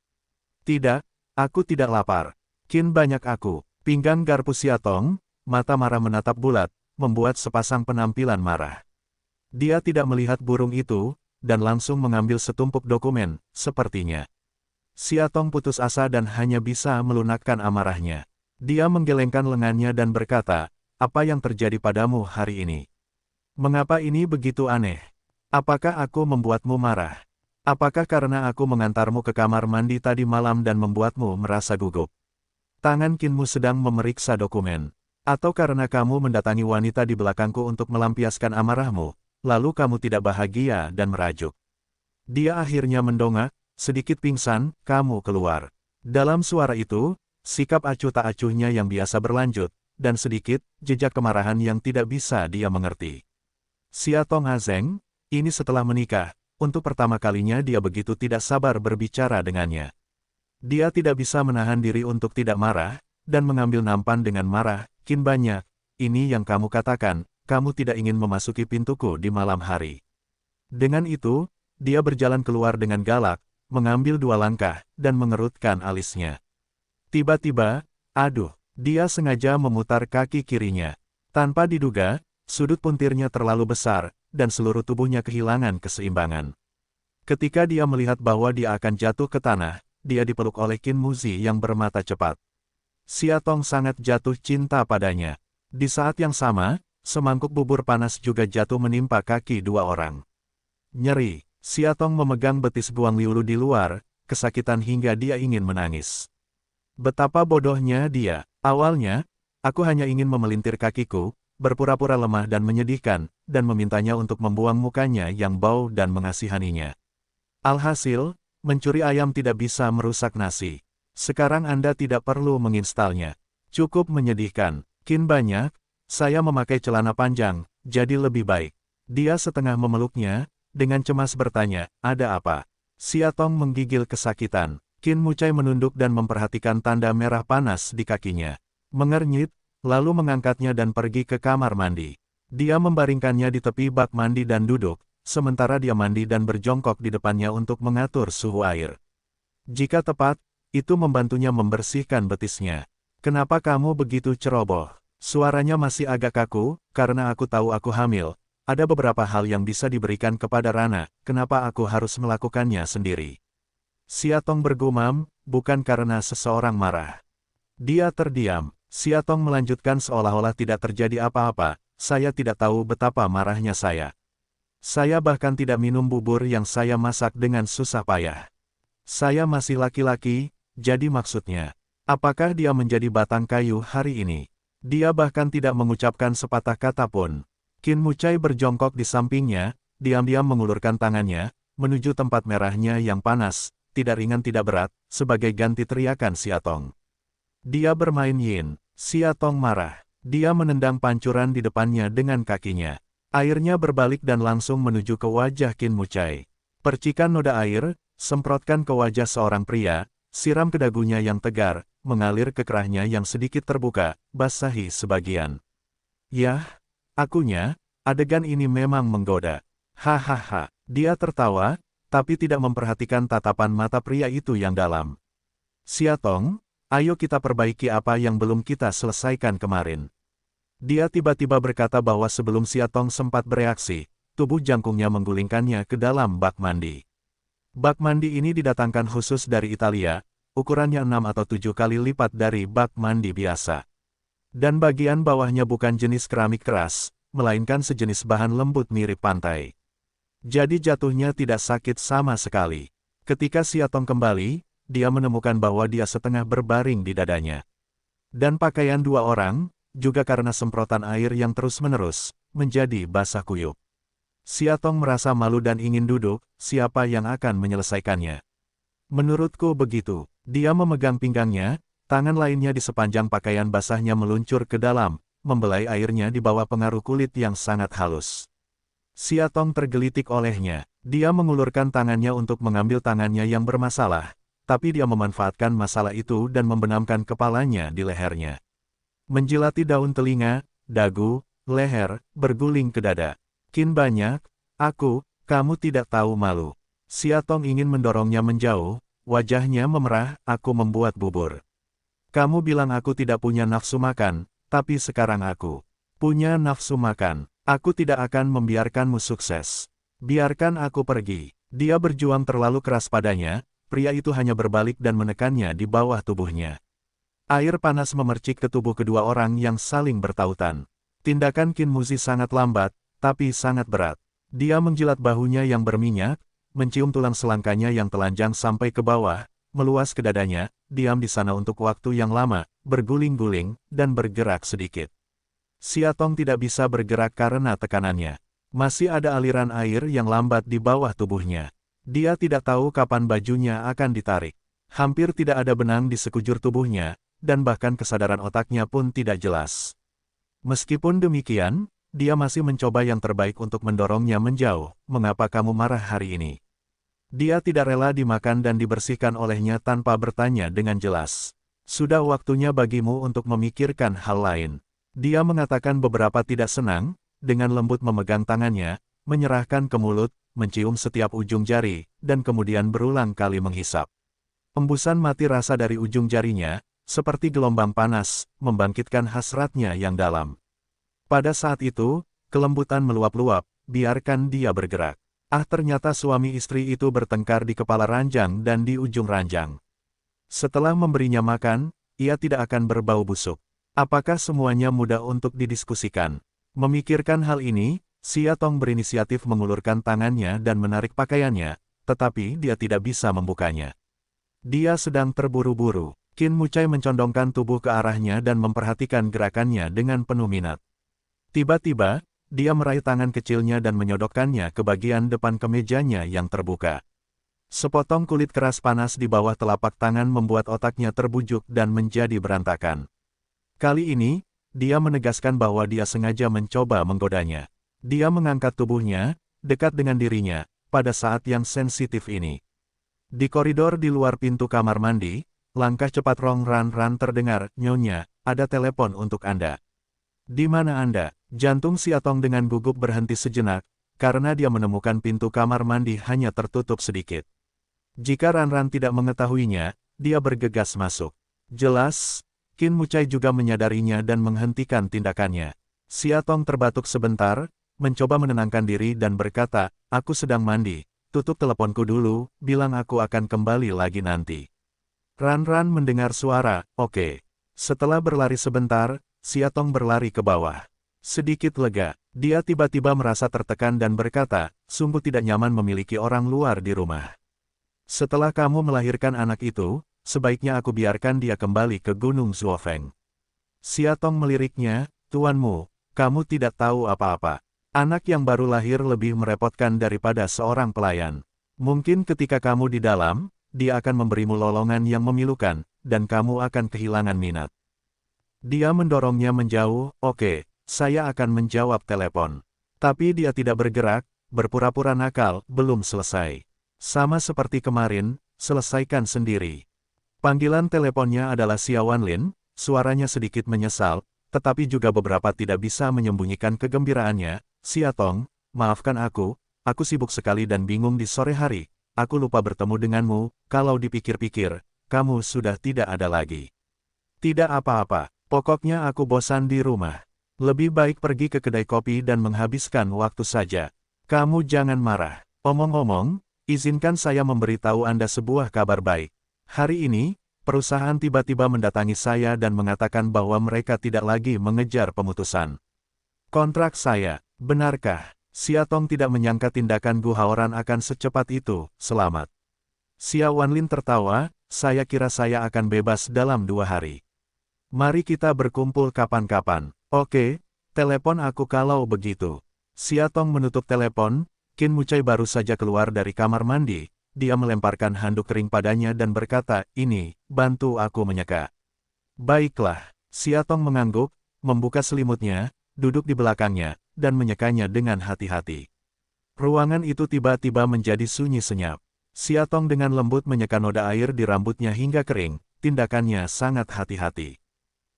Speaker 1: Tidak, aku tidak lapar. Qin banyak aku. Pinggang garpu Siatong, mata marah menatap bulat, membuat sepasang penampilan marah. Dia tidak melihat burung itu, dan langsung mengambil setumpuk dokumen, sepertinya. Siatong putus asa dan hanya bisa melunakkan amarahnya. Dia menggelengkan lengannya dan berkata, apa yang terjadi padamu hari ini? Mengapa ini begitu aneh? Apakah aku membuatmu marah? Apakah karena aku mengantarmu ke kamar mandi tadi malam dan membuatmu merasa gugup? Tangan Qinmu sedang memeriksa dokumen. Atau karena kamu mendatangi wanita di belakangku untuk melampiaskan amarahmu, lalu kamu tidak bahagia dan merajuk. Dia akhirnya mendongak, sedikit pingsan, kamu keluar. Dalam suara itu, sikap acuh tak acuhnya yang biasa berlanjut, dan sedikit, jejak kemarahan yang tidak bisa dia mengerti. Siatong Azeng, ini setelah menikah, untuk pertama kalinya dia begitu tidak sabar berbicara dengannya. Dia tidak bisa menahan diri untuk tidak marah, dan mengambil nampan dengan marah, Qin banyak, ini yang kamu katakan, kamu tidak ingin memasuki pintuku di malam hari. Dengan itu, dia berjalan keluar dengan galak, mengambil 2 langkah, dan mengerutkan alisnya. Tiba-tiba, aduh, dia sengaja memutar kaki kirinya. Tanpa diduga, sudut puntirnya terlalu besar, dan seluruh tubuhnya kehilangan keseimbangan. Ketika dia melihat bahwa dia akan jatuh ke tanah, dia dipeluk oleh Qin Muzi yang bermata cepat. Siatong sangat jatuh cinta padanya. Di saat yang sama, semangkuk bubur panas juga jatuh menimpa kaki 2 orang. Nyeri, Siatong memegang betis Guang Liulu di luar, kesakitan hingga dia ingin menangis. Betapa bodohnya dia. Awalnya, aku hanya ingin memelintir kakiku, berpura-pura lemah dan menyedihkan, dan memintanya untuk membuang mukanya yang bau dan mengasihaninya. Alhasil, mencuri ayam tidak bisa merusak nasi. Sekarang Anda tidak perlu menginstalnya. Cukup menyedihkan. Qin banyak, saya memakai celana panjang, jadi lebih baik. Dia setengah memeluknya, dengan cemas bertanya, ada apa? Siatong menggigil kesakitan. Qin Mucai menunduk dan memperhatikan tanda merah panas di kakinya. Mengernyit, lalu mengangkatnya dan pergi ke kamar mandi. Dia membaringkannya di tepi bak mandi dan duduk, sementara dia mandi dan berjongkok di depannya untuk mengatur suhu air. Jika tepat, itu membantunya membersihkan betisnya. Kenapa kamu begitu ceroboh? Suaranya masih agak kaku, karena aku tahu aku hamil. Ada beberapa hal yang bisa diberikan kepada Rana, kenapa aku harus melakukannya sendiri? Siatong bergumam, bukan karena seseorang marah. Dia terdiam. Siatong melanjutkan seolah-olah tidak terjadi apa-apa, saya tidak tahu betapa marahnya saya. Saya bahkan tidak minum bubur yang saya masak dengan susah payah. Saya masih laki-laki, jadi maksudnya, apakah dia menjadi batang kayu hari ini? Dia bahkan tidak mengucapkan sepatah kata pun. Qin Mucai berjongkok di sampingnya, diam-diam mengulurkan tangannya, menuju tempat merahnya yang panas, tidak ringan tidak berat, sebagai ganti teriakan Siatong. Dia bermain yin. Siatong marah. Dia menendang pancuran di depannya dengan kakinya. Airnya berbalik dan langsung menuju ke wajah Qin Mucai. Percikan noda air, semprotkan ke wajah seorang pria, siram ke dagunya yang tegar, mengalir ke kerahnya yang sedikit terbuka, basahi sebagian. Yah, akunya, Adegan ini memang menggoda. Hahaha. Dia tertawa, tapi tidak memperhatikan tatapan mata pria itu yang dalam. Siatong, ayo kita perbaiki apa yang belum kita selesaikan kemarin. Dia tiba-tiba berkata bahwa sebelum Siatong sempat bereaksi, tubuh jangkungnya menggulingkannya ke dalam bak mandi. Bak mandi ini didatangkan khusus dari Italia, ukurannya 6 atau 7 kali lipat dari bak mandi biasa. Dan bagian bawahnya bukan jenis keramik keras, melainkan sejenis bahan lembut mirip pantai. Jadi jatuhnya tidak sakit sama sekali. Ketika Siatong kembali, dia menemukan bahwa dia setengah berbaring di dadanya. Dan pakaian dua orang, juga karena semprotan air yang terus-menerus, menjadi basah kuyup. Siatong merasa malu dan ingin duduk, siapa yang akan menyelesaikannya? Menurutku begitu. Dia memegang pinggangnya, tangan lainnya di sepanjang pakaian basahnya meluncur ke dalam, membelai airnya di bawah pengaruh kulit yang sangat halus. Siatong tergelitik olehnya. Dia mengulurkan tangannya untuk mengambil tangannya yang bermasalah, tapi dia memanfaatkan masalah itu dan membenamkan kepalanya di lehernya. Menjilati daun telinga, dagu, leher, berguling ke dada. Kin banyak, kamu tidak tahu malu. Siatong ingin mendorongnya menjauh, wajahnya memerah, aku membuat bubur. Kamu bilang aku tidak punya nafsu makan, tapi sekarang aku punya nafsu makan. Aku tidak akan membiarkanmu sukses. Biarkan aku pergi. Dia berjuang terlalu keras padanya, pria itu hanya berbalik dan menekannya di bawah tubuhnya. Air panas memercik ke tubuh kedua orang yang saling bertautan. Tindakan Qin Muzi sangat lambat, tapi sangat berat. Dia menjilat bahunya yang berminyak, mencium tulang selangkanya yang telanjang sampai ke bawah, meluas ke dadanya, diam di sana untuk waktu yang lama, berguling-guling, dan bergerak sedikit. Siatong tidak bisa bergerak karena tekanannya. Masih ada aliran air yang lambat di bawah tubuhnya. Dia tidak tahu kapan bajunya akan ditarik. Hampir tidak ada benang di sekujur tubuhnya, dan bahkan kesadaran otaknya pun tidak jelas. Meskipun demikian, dia masih mencoba yang terbaik untuk mendorongnya menjauh. Mengapa kamu marah hari ini? Dia tidak rela dimakan dan dibersihkan olehnya tanpa bertanya dengan jelas. Sudah waktunya bagimu untuk memikirkan hal lain. Dia mengatakan beberapa tidak senang, dengan lembut memegang tangannya, menyerahkan ke mulut, mencium setiap ujung jari, dan kemudian berulang kali menghisap. Embusan mati rasa dari ujung jarinya, seperti gelombang panas, membangkitkan hasratnya yang dalam. Pada saat itu, kelembutan meluap-luap, biarkan dia bergerak. Ternyata suami istri itu bertengkar di kepala ranjang dan di ujung ranjang. Setelah memberinya makan, ia tidak akan berbau busuk. Apakah semuanya mudah untuk didiskusikan? Memikirkan hal ini, Siatong berinisiatif mengulurkan tangannya dan menarik pakaiannya, tetapi dia tidak bisa membukanya. Dia sedang terburu-buru. Qin Mucai mencondongkan tubuh ke arahnya dan memperhatikan gerakannya dengan penuh minat. Tiba-tiba, dia meraih tangan kecilnya dan menyodokkannya ke bagian depan kemejanya yang terbuka. Sepotong kulit keras panas di bawah telapak tangan membuat otaknya terbujuk dan menjadi berantakan. Kali ini, dia menegaskan bahwa dia sengaja mencoba menggodanya. Dia mengangkat tubuhnya, dekat dengan dirinya, pada saat yang sensitif ini. Di koridor di luar pintu kamar mandi, langkah cepat Rong Ran terdengar, "Nyonya, ada telepon untuk Anda." "Di mana Anda?" Jantung Siatong dengan gugup berhenti sejenak, karena dia menemukan pintu kamar mandi hanya tertutup sedikit. Jika Ran tidak mengetahuinya, dia bergegas masuk. Jelas, Qin Mucai juga menyadarinya dan menghentikan tindakannya. Siatong terbatuk sebentar, mencoba menenangkan diri dan berkata, "Aku sedang mandi, tutup teleponku dulu, bilang aku akan kembali lagi nanti." Ran mendengar suara, "Oke." Setelah berlari sebentar, Siatong berlari ke bawah. Sedikit lega, dia tiba-tiba merasa tertekan dan berkata, "Sungguh tidak nyaman memiliki orang luar di rumah. Setelah kamu melahirkan anak itu, sebaiknya aku biarkan dia kembali ke Gunung Zuofeng." Siatong meliriknya, "Tuanmu, kamu tidak tahu apa-apa. Anak yang baru lahir lebih merepotkan daripada seorang pelayan. Mungkin ketika kamu di dalam, dia akan memberimu lolongan yang memilukan, dan kamu akan kehilangan minat." Dia mendorongnya menjauh, "Oke, saya akan menjawab telepon." Tapi dia tidak bergerak, berpura-pura nakal, "Belum selesai. Sama seperti kemarin, selesaikan sendiri." Panggilan teleponnya adalah Xia Wanlin, suaranya sedikit menyesal, tetapi juga beberapa tidak bisa menyembunyikan kegembiraannya. Siatong, maafkan aku sibuk sekali dan bingung di sore hari. Aku lupa bertemu denganmu, kalau dipikir-pikir, kamu sudah tidak ada lagi. Tidak apa-apa, pokoknya aku bosan di rumah. Lebih baik pergi ke kedai kopi dan menghabiskan waktu saja. Kamu jangan marah. Omong-omong, izinkan saya memberitahu Anda sebuah kabar baik. Hari ini, perusahaan tiba-tiba mendatangi saya dan mengatakan bahwa mereka tidak lagi mengejar pemutusan kontrak saya. Benarkah? Siatong tidak menyangka tindakan Gu Haoran akan secepat itu. Selamat. Xia Wanlin tertawa, saya kira saya akan bebas dalam 2 hari. Mari kita berkumpul kapan-kapan. Oke, telepon aku kalau begitu. Siatong menutup telepon, Qin Mucai baru saja keluar dari kamar mandi. Dia melemparkan handuk kering padanya dan berkata, ini, bantu aku menyeka. Baiklah, Siatong mengangguk, membuka selimutnya, duduk di belakangnya, dan menyekanya dengan hati-hati. Ruangan itu tiba-tiba menjadi sunyi senyap. Siatong dengan lembut menyeka noda air di rambutnya hingga kering, tindakannya sangat hati-hati.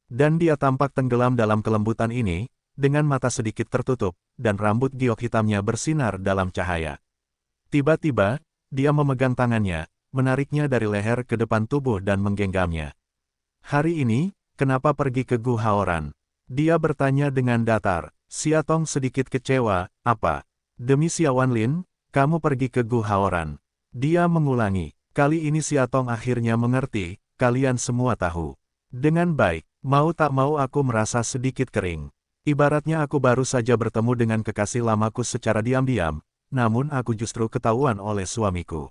Speaker 1: Dan dia tampak tenggelam dalam kelembutan ini, dengan mata sedikit tertutup, dan rambut giok hitamnya bersinar dalam cahaya. Tiba-tiba, dia memegang tangannya, menariknya dari leher ke depan tubuh dan menggenggamnya. Hari ini, kenapa pergi ke Gu Haoran? Dia bertanya dengan datar. Siatong sedikit kecewa, apa? Demi Xia Wanlin, kamu pergi ke Gu Haoran. Dia mengulangi. Kali ini Siatong akhirnya mengerti, kalian semua tahu. Dengan baik, mau tak mau aku merasa sedikit kering. Ibaratnya aku baru saja bertemu dengan kekasih lamaku secara diam-diam, namun aku justru ketahuan oleh suamiku.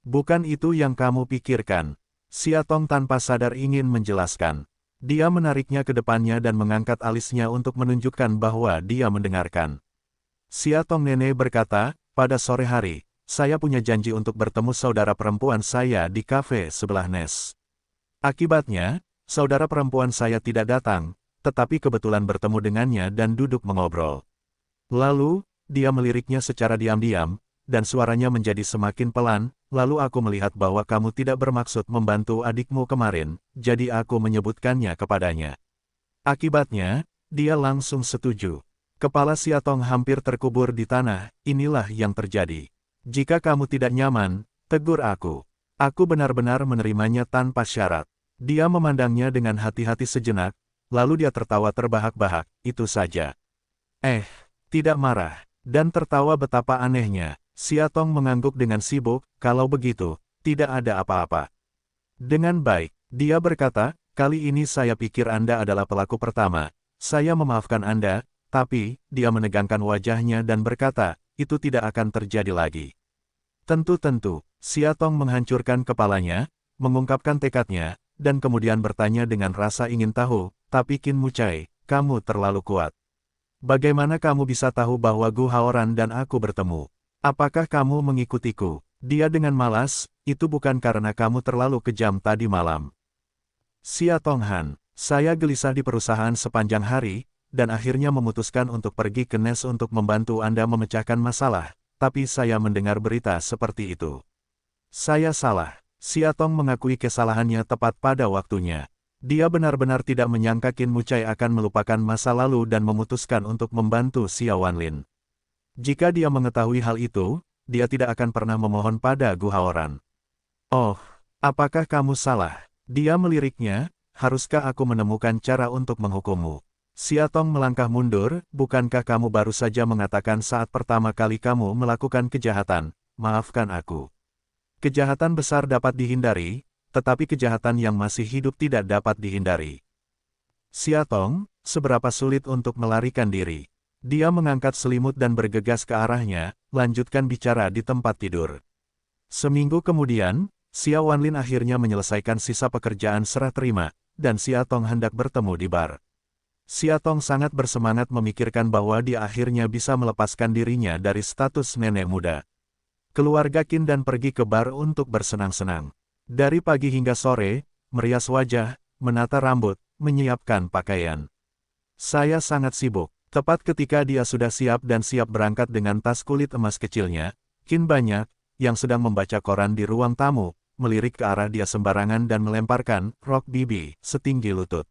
Speaker 1: Bukan itu yang kamu pikirkan. Siatong tanpa sadar ingin menjelaskan. Dia menariknya ke depannya dan mengangkat alisnya untuk menunjukkan bahwa dia mendengarkan. Siatong nenek berkata, pada sore hari, saya punya janji untuk bertemu saudara perempuan saya di kafe sebelah Nes. Akibatnya, saudara perempuan saya tidak datang, tetapi kebetulan bertemu dengannya dan duduk mengobrol. Lalu, dia meliriknya secara diam-diam, dan suaranya menjadi semakin pelan, lalu aku melihat bahwa kamu tidak bermaksud membantu adikmu kemarin, jadi aku menyebutkannya kepadanya. Akibatnya, dia langsung setuju. Kepala Siatong hampir terkubur di tanah, inilah yang terjadi. Jika kamu tidak nyaman, tegur aku. Aku benar-benar menerimanya tanpa syarat. Dia memandangnya dengan hati-hati sejenak, lalu dia tertawa terbahak-bahak, itu saja. Tidak marah, dan tertawa betapa anehnya. Siatong mengangguk dengan sibuk, kalau begitu, tidak ada apa-apa. Dengan baik, dia berkata, kali ini saya pikir Anda adalah pelaku pertama. Saya memaafkan Anda, tapi, dia menegangkan wajahnya dan berkata, itu tidak akan terjadi lagi. Tentu-tentu, Siatong menghancurkan kepalanya, mengungkapkan tekadnya, dan kemudian bertanya dengan rasa ingin tahu, tapi Qin Mucai, kamu terlalu kuat. Bagaimana kamu bisa tahu bahwa Gu Haoran dan aku bertemu? Apakah kamu mengikutiku? Dia dengan malas, itu bukan karena kamu terlalu kejam tadi malam. Siatong Han, saya gelisah di perusahaan sepanjang hari, dan akhirnya memutuskan untuk pergi ke Nes untuk membantu Anda memecahkan masalah, tapi saya mendengar berita seperti itu. Saya salah. Siatong mengakui kesalahannya tepat pada waktunya. Dia benar-benar tidak menyangka Qin Mucai akan melupakan masa lalu dan memutuskan untuk membantu Xia Wanlin. Jika dia mengetahui hal itu, dia tidak akan pernah memohon pada Gu Haoran. Oh, apakah kamu salah? Dia meliriknya, haruskah aku menemukan cara untuk menghukummu? Siatong melangkah mundur, bukankah kamu baru saja mengatakan saat pertama kali kamu melakukan kejahatan, maafkan aku. Kejahatan besar dapat dihindari, tetapi kejahatan yang masih hidup tidak dapat dihindari. Siatong, seberapa sulit untuk melarikan diri. Dia mengangkat selimut dan bergegas ke arahnya, lanjutkan bicara di tempat tidur. Seminggu kemudian, Xia Wanlin akhirnya menyelesaikan sisa pekerjaan serah terima, dan Siatong hendak bertemu di bar. Siatong sangat bersemangat memikirkan bahwa dia akhirnya bisa melepaskan dirinya dari status nenek muda. Keluarga Qin dan pergi ke bar untuk bersenang-senang. Dari pagi hingga sore, merias wajah, menata rambut, menyiapkan pakaian. Saya sangat sibuk. Tepat ketika dia sudah siap dan siap berangkat dengan tas kulit emas kecilnya, Qin Banyak, yang sedang membaca koran di ruang tamu, melirik ke arah dia sembarangan dan melemparkan rok bibi setinggi lutut.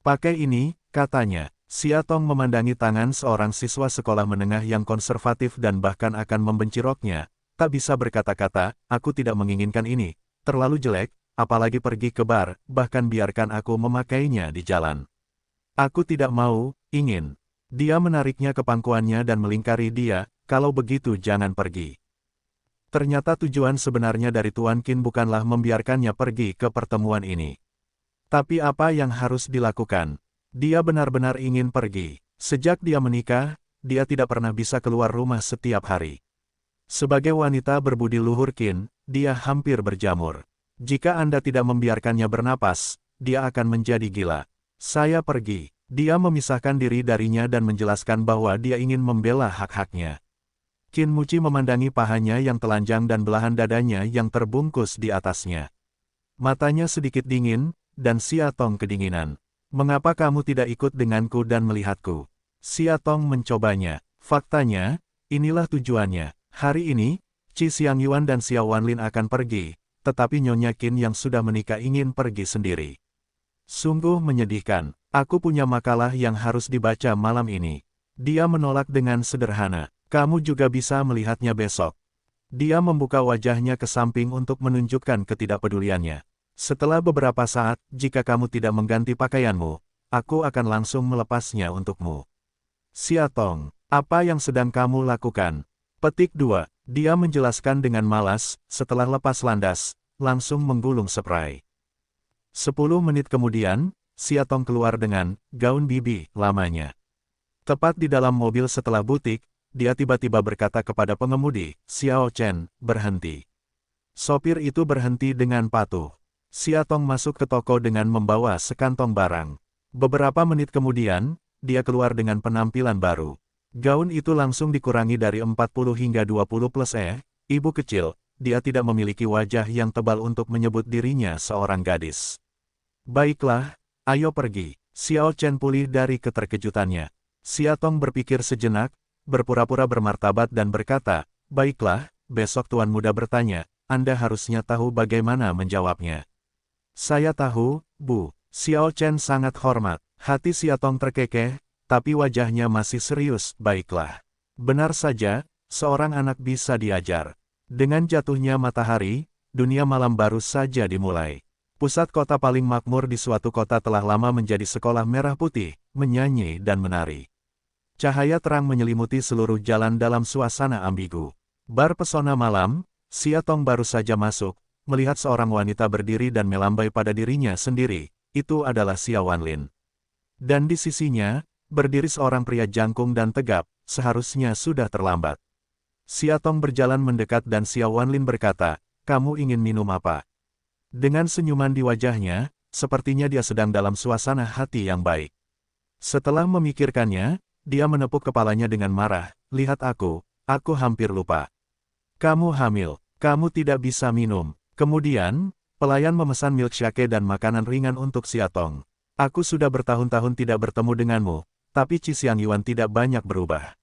Speaker 1: Pakai ini, katanya. Xia Tong memandangi tangan seorang siswa sekolah menengah yang konservatif dan bahkan akan membenci roknya. Tak bisa berkata-kata, aku tidak menginginkan ini. Terlalu jelek, apalagi pergi ke bar, bahkan biarkan aku memakainya di jalan. Aku tidak mau, ingin. Dia menariknya ke pangkuannya dan melingkari dia, kalau begitu jangan pergi. Ternyata tujuan sebenarnya dari Tuan Qin bukanlah membiarkannya pergi ke pertemuan ini. Tapi apa yang harus dilakukan? Dia benar-benar ingin pergi. Sejak dia menikah, dia tidak pernah bisa keluar rumah setiap hari. Sebagai wanita berbudi luhur Qin, dia hampir berjamur. Jika Anda tidak membiarkannya bernapas, dia akan menjadi gila. Saya pergi. Dia memisahkan diri darinya dan menjelaskan bahwa dia ingin membela hak-haknya. Qin Muci memandangi pahanya yang telanjang dan belahan dadanya yang terbungkus di atasnya. Matanya sedikit dingin, dan Xia Tong kedinginan. Mengapa kamu tidak ikut denganku dan melihatku? Xia Tong mencobanya. Faktanya, inilah tujuannya. Hari ini, Qi Xiangyuan dan Xiao Wanlin akan pergi, tetapi Nyonya Qin yang sudah menikah ingin pergi sendiri. Sungguh menyedihkan. Aku punya makalah yang harus dibaca malam ini. Dia menolak dengan sederhana. Kamu juga bisa melihatnya besok. Dia membuka wajahnya ke samping untuk menunjukkan ketidakpeduliannya. Setelah beberapa saat, jika kamu tidak mengganti pakaianmu, aku akan langsung melepasnya untukmu. Xia Tong, apa yang sedang kamu lakukan? Petik 2. Dia menjelaskan dengan malas, setelah lepas landas, langsung menggulung spray. 10 menit kemudian, Xia Tong keluar dengan gaun bibi lamanya. Tepat di dalam mobil setelah butik, dia tiba-tiba berkata kepada pengemudi, Xiao Chen, berhenti. Sopir itu berhenti dengan patuh. Xia Tong masuk ke toko dengan membawa sekantong barang. Beberapa menit kemudian, dia keluar dengan penampilan baru. Gaun itu langsung dikurangi dari 40 hingga 20 plus ibu kecil, dia tidak memiliki wajah yang tebal untuk menyebut dirinya seorang gadis. Baiklah, ayo pergi. Xiao Chen pulih dari keterkejutannya. Xia Tong berpikir sejenak, berpura-pura bermartabat dan berkata, baiklah, besok Tuan Muda bertanya, Anda harusnya tahu bagaimana menjawabnya. Saya tahu, Bu. Xiao Chen sangat hormat. Hati Xia Tong terkekeh, tapi wajahnya masih serius, baiklah. Benar saja, seorang anak bisa diajar. Dengan jatuhnya matahari, dunia malam baru saja dimulai. Pusat kota paling makmur di suatu kota telah lama menjadi sekolah merah putih, menyanyi dan menari. Cahaya terang menyelimuti seluruh jalan dalam suasana ambigu. Bar pesona malam, Xia Tong baru saja masuk, melihat seorang wanita berdiri dan melambai pada dirinya sendiri, itu adalah Xiao Wanlin. Dan di sisinya, berdiri seorang pria jangkung dan tegap, seharusnya sudah terlambat. Xia Tong berjalan mendekat dan Xiao Wanlin berkata, kamu ingin minum apa? Dengan senyuman di wajahnya, sepertinya dia sedang dalam suasana hati yang baik. Setelah memikirkannya, dia menepuk kepalanya dengan marah, lihat aku hampir lupa. Kamu hamil, kamu tidak bisa minum. Kemudian, pelayan memesan milkshake dan makanan ringan untuk Xia Tong. Aku sudah bertahun-tahun tidak bertemu denganmu, tapi Qi Xiangyuan tidak banyak berubah.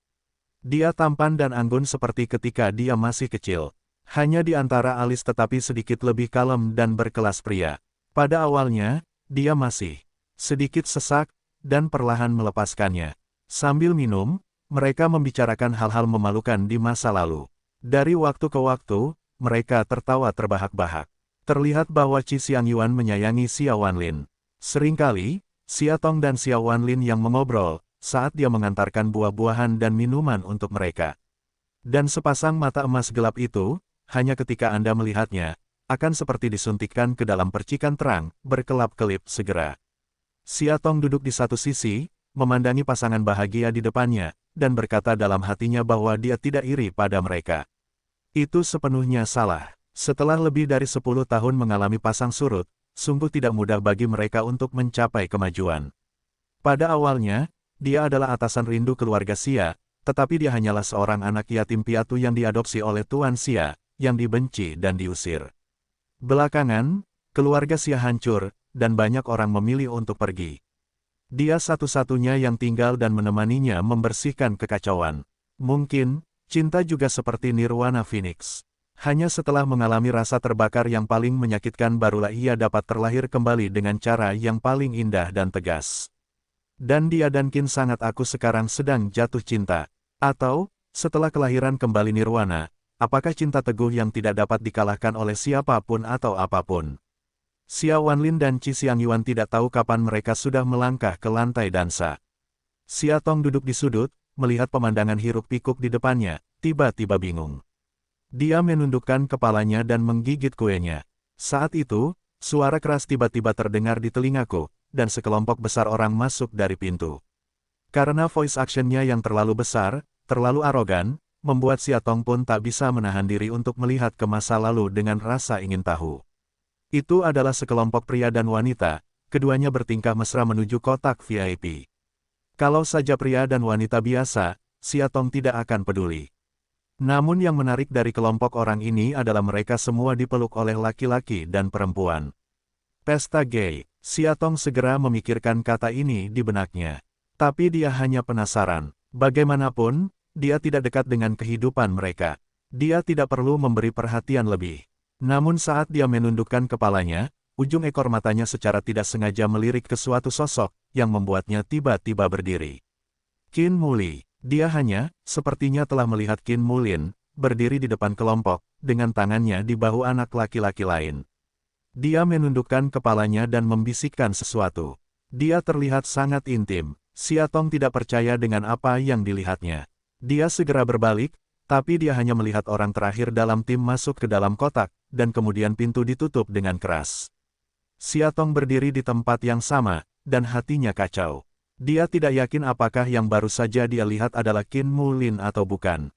Speaker 1: Dia tampan dan anggun seperti ketika dia masih kecil. Hanya di antara alis tetapi sedikit lebih kalem dan berkelas pria. Pada awalnya, dia masih sedikit sesak, dan perlahan melepaskannya. Sambil minum, mereka membicarakan hal-hal memalukan di masa lalu. Dari waktu ke waktu, mereka tertawa terbahak-bahak. Terlihat bahwa Qi Xiangyuan menyayangi Xiao Wanlin. Seringkali, Xia Tong dan Xiao Wanlin yang mengobrol, saat dia mengantarkan buah-buahan dan minuman untuk mereka. Dan sepasang mata emas gelap itu, hanya ketika Anda melihatnya, akan seperti disuntikkan ke dalam percikan terang, berkelap-kelip segera. Xia Tong duduk di satu sisi, memandangi pasangan bahagia di depannya, dan berkata dalam hatinya bahwa dia tidak iri pada mereka. Itu sepenuhnya salah. Setelah lebih dari 10 tahun mengalami pasang surut, sungguh tidak mudah bagi mereka untuk mencapai kemajuan. Pada awalnya, dia adalah atasan rindu keluarga Xia, tetapi dia hanyalah seorang anak yatim piatu yang diadopsi oleh Tuan Xia, yang dibenci dan diusir. Belakangan, keluarga Xia hancur, dan banyak orang memilih untuk pergi. Dia satu-satunya yang tinggal dan menemaninya membersihkan kekacauan. Mungkin, cinta juga seperti nirwana Phoenix. Hanya setelah mengalami rasa terbakar yang paling menyakitkan barulah ia dapat terlahir kembali dengan cara yang paling indah dan tegas. Dan dia dan Qin sangat aku sekarang sedang jatuh cinta. Atau, setelah kelahiran kembali nirwana, apakah cinta teguh yang tidak dapat dikalahkan oleh siapapun atau apapun? Xiao Wanlin dan Qi Xiangyuan tidak tahu kapan mereka sudah melangkah ke lantai dansa. Xia Tong duduk di sudut, melihat pemandangan hiruk-pikuk di depannya, tiba-tiba bingung. Dia menundukkan kepalanya dan menggigit kuenya. Saat itu, suara keras tiba-tiba terdengar di telingaku, dan sekelompok besar orang masuk dari pintu. Karena voice action-nya yang terlalu besar, terlalu arogan, membuat Xia Tong pun tak bisa menahan diri untuk melihat ke masa lalu dengan rasa ingin tahu. Itu adalah sekelompok pria dan wanita, keduanya bertingkah mesra menuju kotak VIP. Kalau saja pria dan wanita biasa, Xia Tong tidak akan peduli. Namun yang menarik dari kelompok orang ini adalah mereka semua dipeluk oleh laki-laki dan perempuan. Pesta gay. Xia Tong segera memikirkan kata ini di benaknya. Tapi dia hanya penasaran. Bagaimanapun, dia tidak dekat dengan kehidupan mereka. Dia tidak perlu memberi perhatian lebih. Namun saat dia menundukkan kepalanya, ujung ekor matanya secara tidak sengaja melirik ke suatu sosok, yang membuatnya tiba-tiba berdiri. Qin Muli. Dia hanya, sepertinya telah melihat Qin Mulin, berdiri di depan kelompok, dengan tangannya di bahu anak laki-laki lain. Dia menundukkan kepalanya dan membisikkan sesuatu. Dia terlihat sangat intim. Xia Tong tidak percaya dengan apa yang dilihatnya. Dia segera berbalik, tapi dia hanya melihat orang terakhir dalam tim masuk ke dalam kotak, dan kemudian pintu ditutup dengan keras. Xia Tong berdiri di tempat yang sama, dan hatinya kacau. Dia tidak yakin apakah yang baru saja dia lihat adalah Qin Mulin atau bukan.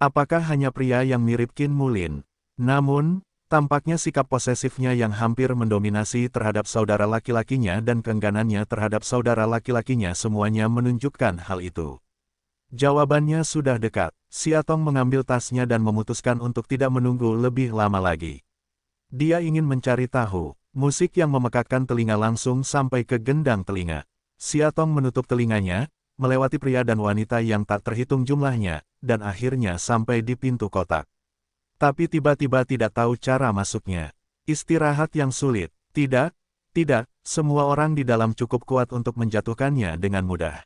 Speaker 1: Apakah hanya pria yang mirip Qin Mulin? Namun, tampaknya sikap posesifnya yang hampir mendominasi terhadap saudara laki-lakinya dan keengganannya terhadap saudara laki-lakinya semuanya menunjukkan hal itu. Jawabannya sudah dekat. Xia Tong mengambil tasnya dan memutuskan untuk tidak menunggu lebih lama lagi. Dia ingin mencari tahu. Musik yang memekakkan telinga langsung sampai ke gendang telinga. Xia Tong menutup telinganya, melewati pria dan wanita yang tak terhitung jumlahnya, dan akhirnya sampai di pintu kotak. Tapi tiba-tiba tidak tahu cara masuknya. Istirahat yang sulit. Tidak, semua orang di dalam cukup kuat untuk menjatuhkannya dengan mudah.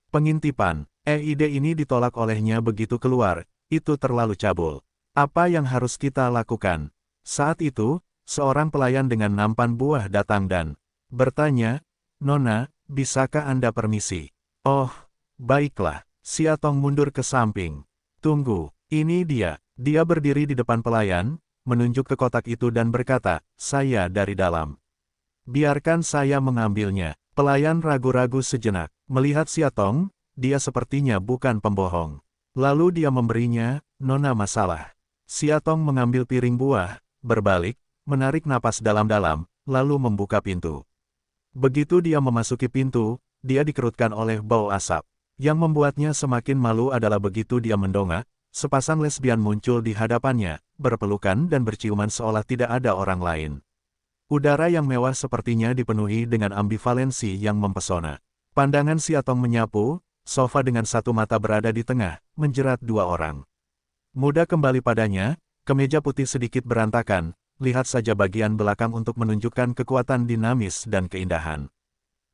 Speaker 1: Pengintipan. Ide ini ditolak olehnya begitu keluar, itu terlalu cabul. Apa yang harus kita lakukan? Saat itu, seorang pelayan dengan nampan buah datang dan bertanya, "Nona, bisakah Anda permisi?" "Oh, baiklah." Xia Tong mundur ke samping. "Tunggu, ini dia." Dia berdiri di depan pelayan, menunjuk ke kotak itu dan berkata, "Saya dari dalam. Biarkan saya mengambilnya." Pelayan ragu-ragu sejenak. Melihat Xia Tong, dia sepertinya bukan pembohong. Lalu dia memberinya, "Nona masalah." Xia Tong mengambil piring buah, berbalik, menarik napas dalam-dalam, lalu membuka pintu. Begitu dia memasuki pintu, dia dikerutkan oleh bau asap. Yang membuatnya semakin malu adalah begitu dia mendongak, sepasang lesbian muncul di hadapannya, berpelukan dan berciuman seolah tidak ada orang lain. Udara yang mewah sepertinya dipenuhi dengan ambivalensi yang mempesona. Pandangan Xia Tong menyapu, sofa dengan satu mata berada di tengah, menjerat dua orang. Mudah kembali padanya, kemeja putih sedikit berantakan, lihat saja bagian belakang untuk menunjukkan kekuatan dinamis dan keindahan.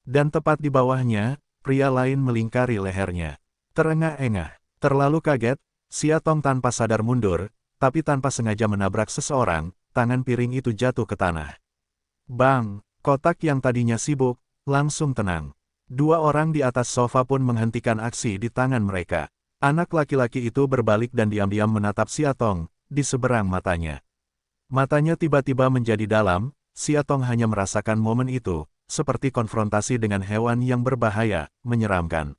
Speaker 1: Dan tepat di bawahnya, pria lain melingkari lehernya. Terengah-engah, terlalu kaget, Xia Tong tanpa sadar mundur, tapi tanpa sengaja menabrak seseorang, tangan piring itu jatuh ke tanah. Bang! Kotak yang tadinya sibuk, langsung tenang. Dua orang di atas sofa pun menghentikan aksi di tangan mereka. Anak laki-laki itu berbalik dan diam-diam menatap Xia Tong, di seberang matanya. Matanya tiba-tiba menjadi dalam, Xia Tong hanya merasakan momen itu, seperti konfrontasi dengan hewan yang berbahaya, menyeramkan.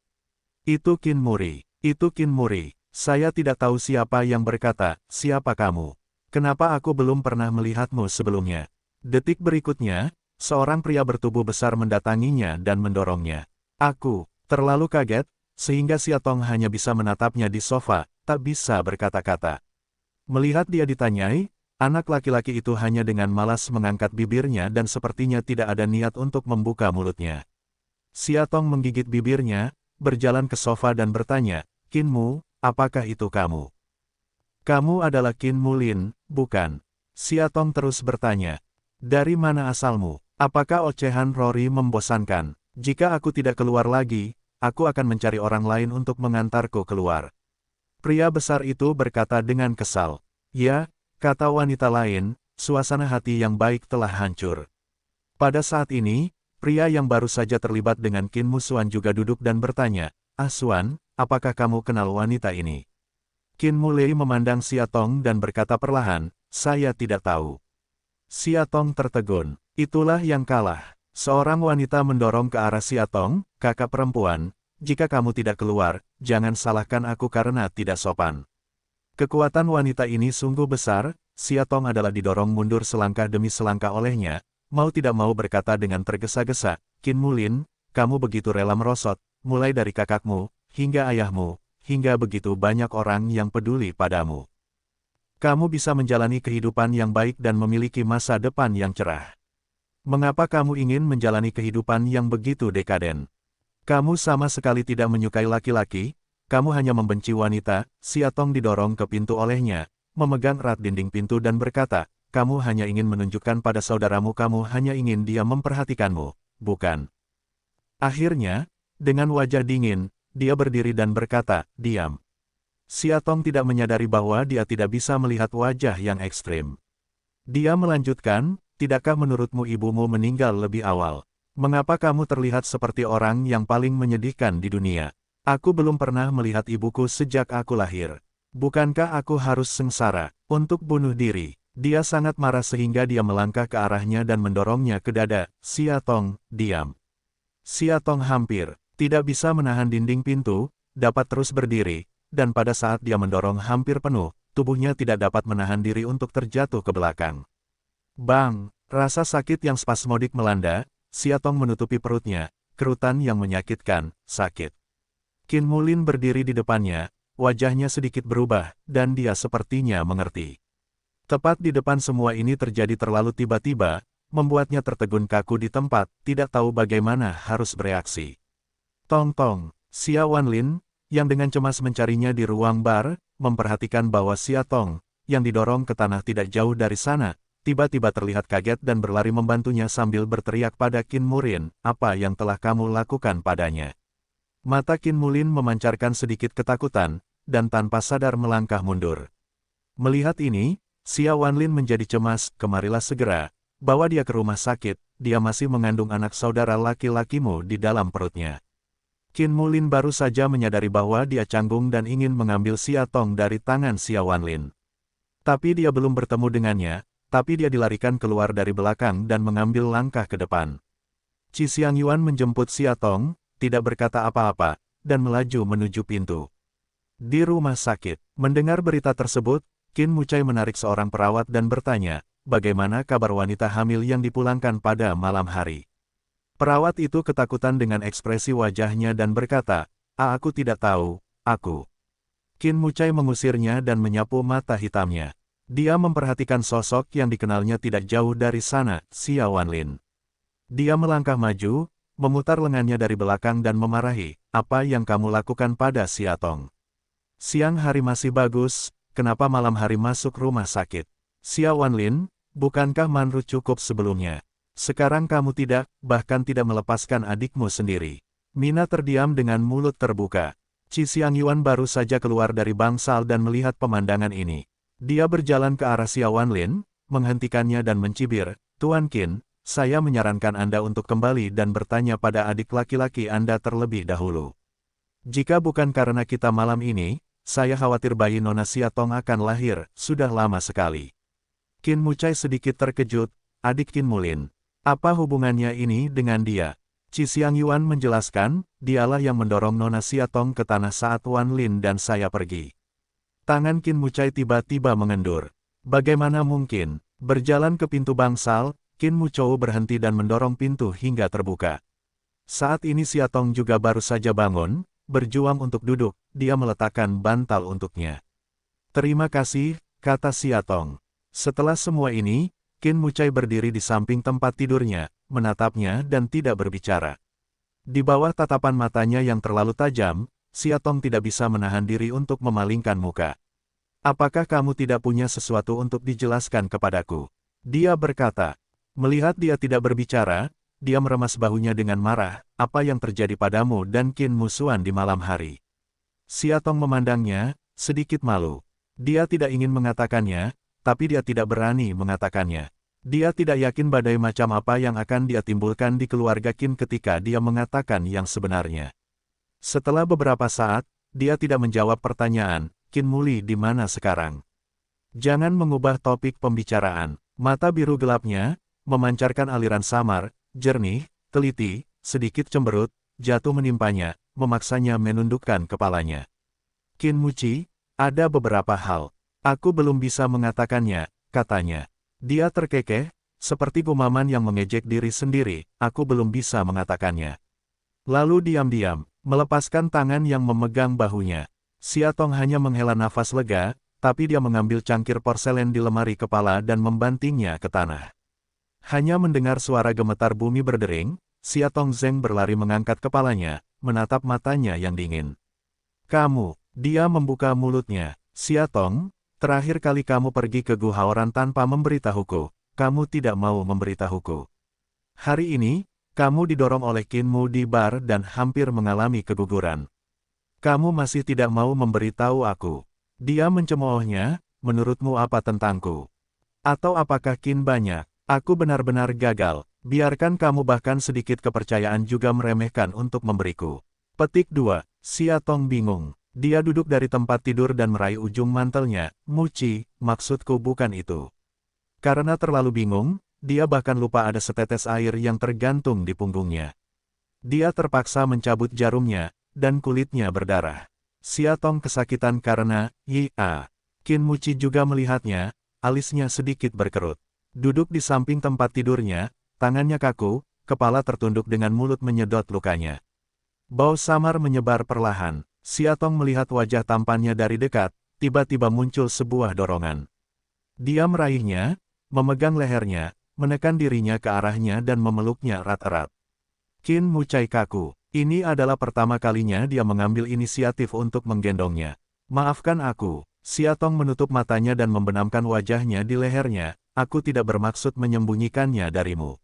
Speaker 1: "Itu Qin Muri, itu Qin Muri. Saya tidak tahu siapa yang berkata, siapa kamu? Kenapa aku belum pernah melihatmu sebelumnya?" Detik berikutnya, seorang pria bertubuh besar mendatanginya dan mendorongnya. Aku terlalu kaget, sehingga Xia Tong hanya bisa menatapnya di sofa, tak bisa berkata-kata. Melihat dia ditanyai, anak laki-laki itu hanya dengan malas mengangkat bibirnya dan sepertinya tidak ada niat untuk membuka mulutnya. Xia Tong menggigit bibirnya, berjalan ke sofa dan bertanya, "Qin Mu, apakah itu kamu? Kamu adalah Qin Mulin, bukan?" Xia Tong terus bertanya, "Dari mana asalmu? Apakah ocehan Rory membosankan?" Jika aku tidak keluar lagi, aku akan mencari orang lain untuk mengantarku keluar. Pria besar itu berkata dengan kesal. Ya, kata wanita lain, suasana hati yang baik telah hancur. Pada saat ini, pria yang baru saja terlibat dengan Qin Musuan juga duduk dan bertanya, Asuan, apakah kamu kenal wanita ini? Qin Mulei memandang Xia Tong dan berkata perlahan, saya tidak tahu. Xia Tong tertegun. Itulah yang kalah. Seorang wanita mendorong ke arah Xia Tong, kakak perempuan, jika kamu tidak keluar, jangan salahkan aku karena tidak sopan. Kekuatan wanita ini sungguh besar, Xia Tong adalah didorong mundur selangkah demi selangkah olehnya, mau tidak mau berkata dengan tergesa-gesa, Qin Mulin, kamu begitu rela merosot, mulai dari kakakmu, hingga ayahmu, hingga begitu banyak orang yang peduli padamu. Kamu bisa menjalani kehidupan yang baik dan memiliki masa depan yang cerah. Mengapa kamu ingin menjalani kehidupan yang begitu dekaden? Kamu sama sekali tidak menyukai laki-laki, kamu hanya membenci wanita. Xia Tong didorong ke pintu olehnya, memegang erat dinding pintu dan berkata, kamu hanya ingin menunjukkan pada saudaramu kamu hanya ingin dia memperhatikanmu, bukan? Akhirnya, dengan wajah dingin, dia berdiri dan berkata, diam. Xia Tong tidak menyadari bahwa dia tidak bisa melihat wajah yang ekstrim. Dia melanjutkan, tidakkah menurutmu ibumu meninggal lebih awal? Mengapa kamu terlihat seperti orang yang paling menyedihkan di dunia? Aku belum pernah melihat ibuku sejak aku lahir. Bukankah aku harus sengsara untuk bunuh diri? Dia sangat marah sehingga dia melangkah ke arahnya dan mendorongnya ke dada. Xia Tong, diam. Xia Tong hampir tidak bisa menahan dinding pintu, dapat terus berdiri, dan pada saat dia mendorong hampir penuh, tubuhnya tidak dapat menahan diri untuk terjatuh ke belakang. Bang! Rasa sakit yang spasmodik melanda, Xia Tong menutupi perutnya, kerutan yang menyakitkan, sakit. Qin Mulin berdiri di depannya, wajahnya sedikit berubah, dan dia sepertinya mengerti. Tepat di depan semua ini terjadi terlalu tiba-tiba, membuatnya tertegun kaku di tempat, tidak tahu bagaimana harus bereaksi. Tong Tong, Xia Wanlin, yang dengan cemas mencarinya di ruang bar, memperhatikan bahwa Xia Tong, yang didorong ke tanah tidak jauh dari sana, tiba-tiba terlihat kaget dan berlari membantunya sambil berteriak pada Qin Mulin, apa yang telah kamu lakukan padanya? Mata Qin Mulin memancarkan sedikit ketakutan, dan tanpa sadar melangkah mundur. Melihat ini, Xia Wanlin menjadi cemas, kemarilah segera, bawa dia ke rumah sakit, dia masih mengandung anak saudara laki-lakimu di dalam perutnya. Qin Mulin baru saja menyadari bahwa dia canggung dan ingin mengambil Xia Tong dari tangan Xia Wanlin. Tapi dia belum bertemu dengannya, tapi dia dilarikan keluar dari belakang dan mengambil langkah ke depan. Qi Xiangyuan menjemput Xia Tong, tidak berkata apa-apa, dan melaju menuju pintu. Di rumah sakit, mendengar berita tersebut, Qin Mucai menarik seorang perawat dan bertanya, bagaimana kabar wanita hamil yang dipulangkan pada malam hari? Perawat itu ketakutan dengan ekspresi wajahnya dan berkata, aku tidak tahu, aku. Qin Mucai mengusirnya dan menyapu mata hitamnya. Dia memperhatikan sosok yang dikenalnya tidak jauh dari sana, Xia Wanlin. Dia melangkah maju, memutar lengannya dari belakang dan memarahi, apa yang kamu lakukan pada Xia Tong? Siang hari masih bagus, kenapa malam hari masuk rumah sakit? Xia Wanlin, bukankah Manru cukup sebelumnya? Sekarang kamu tidak, bahkan tidak melepaskan adikmu sendiri. Mina terdiam dengan mulut terbuka. Qi Xiangyuan baru saja keluar dari bangsal dan melihat pemandangan ini. Dia berjalan ke arah Xia Wanlin, menghentikannya dan mencibir, Tuan Qin, saya menyarankan Anda untuk kembali dan bertanya pada adik laki-laki Anda terlebih dahulu. Jika bukan karena kita malam ini, saya khawatir bayi Nona Xia Tong akan lahir, sudah lama sekali. Qin Mucai sedikit terkejut, adik Qin Mulin. Apa hubungannya ini dengan dia? Qi Xiangyuan menjelaskan, dialah yang mendorong Nona Xia Tong ke tanah saat Wan Lin dan saya pergi. Tangan Qin Mucai tiba-tiba mengendur. Bagaimana mungkin? Berjalan ke pintu bangsal, Qin Muchou berhenti dan mendorong pintu hingga terbuka. Saat ini Xia Tong juga baru saja bangun, berjuang untuk duduk, dia meletakkan bantal untuknya. Terima kasih, kata Xia Tong. Setelah semua ini, Qin Mucai berdiri di samping tempat tidurnya, menatapnya dan tidak berbicara. Di bawah tatapan matanya yang terlalu tajam, Xia Tong tidak bisa menahan diri untuk memalingkan muka. Apakah kamu tidak punya sesuatu untuk dijelaskan kepadaku? Dia berkata. Melihat dia tidak berbicara, dia meremas bahunya dengan marah, apa yang terjadi padamu dan Qin Musuan di malam hari. Siatong memandangnya, sedikit malu. Dia tidak ingin mengatakannya, tapi dia tidak berani mengatakannya. Dia tidak yakin badai macam apa yang akan dia timbulkan di keluarga Qin ketika dia mengatakan yang sebenarnya. Setelah beberapa saat, dia tidak menjawab pertanyaan, Qin Muli di mana sekarang? Jangan mengubah topik pembicaraan. Mata biru gelapnya, memancarkan aliran samar, jernih, teliti, sedikit cemberut, jatuh menimpanya, memaksanya menundukkan kepalanya. Qin Muci, ada beberapa hal. Aku belum bisa mengatakannya, katanya. Dia terkekeh, seperti gumaman yang mengejek diri sendiri, aku belum bisa mengatakannya. Lalu diam-diam, melepaskan tangan yang memegang bahunya. Siatong hanya menghela nafas lega, tapi dia mengambil cangkir porselen di lemari kepala dan membantingnya ke tanah. Hanya mendengar suara gemetar bumi berdering, Siatong Zeng berlari mengangkat kepalanya, menatap matanya yang dingin. Kamu, dia membuka mulutnya. Siatong, terakhir kali kamu pergi ke Gu Haoran tanpa memberitahuku, kamu tidak mau memberitahuku. Hari ini, kamu didorong oleh Qinmu di bar dan hampir mengalami keguguran. Kamu masih tidak mau memberitahu aku. Dia mencemoohnya, menurutmu apa tentangku? Atau apakah Qin banyak? Aku benar-benar gagal, biarkan kamu bahkan sedikit kepercayaan juga meremehkan untuk memberiku. Petik 2, Siatong bingung. Dia duduk dari tempat tidur dan meraih ujung mantelnya, Muci, maksudku bukan itu. Karena terlalu bingung, dia bahkan lupa ada setetes air yang tergantung di punggungnya. Dia terpaksa mencabut jarumnya, dan kulitnya berdarah. Siatong kesakitan karena, Qin Muci juga melihatnya, alisnya sedikit berkerut. Duduk di samping tempat tidurnya, tangannya kaku, kepala tertunduk dengan mulut menyedot lukanya. Bau samar menyebar perlahan. Siatong melihat wajah tampannya dari dekat, tiba-tiba muncul sebuah dorongan. Dia meraihnya, memegang lehernya, menekan dirinya ke arahnya dan memeluknya erat-erat. Qin Mucai kaku. Ini adalah pertama kalinya dia mengambil inisiatif untuk menggendongnya. Maafkan aku. Siatong menutup matanya dan membenamkan wajahnya di lehernya, aku tidak bermaksud menyembunyikannya darimu.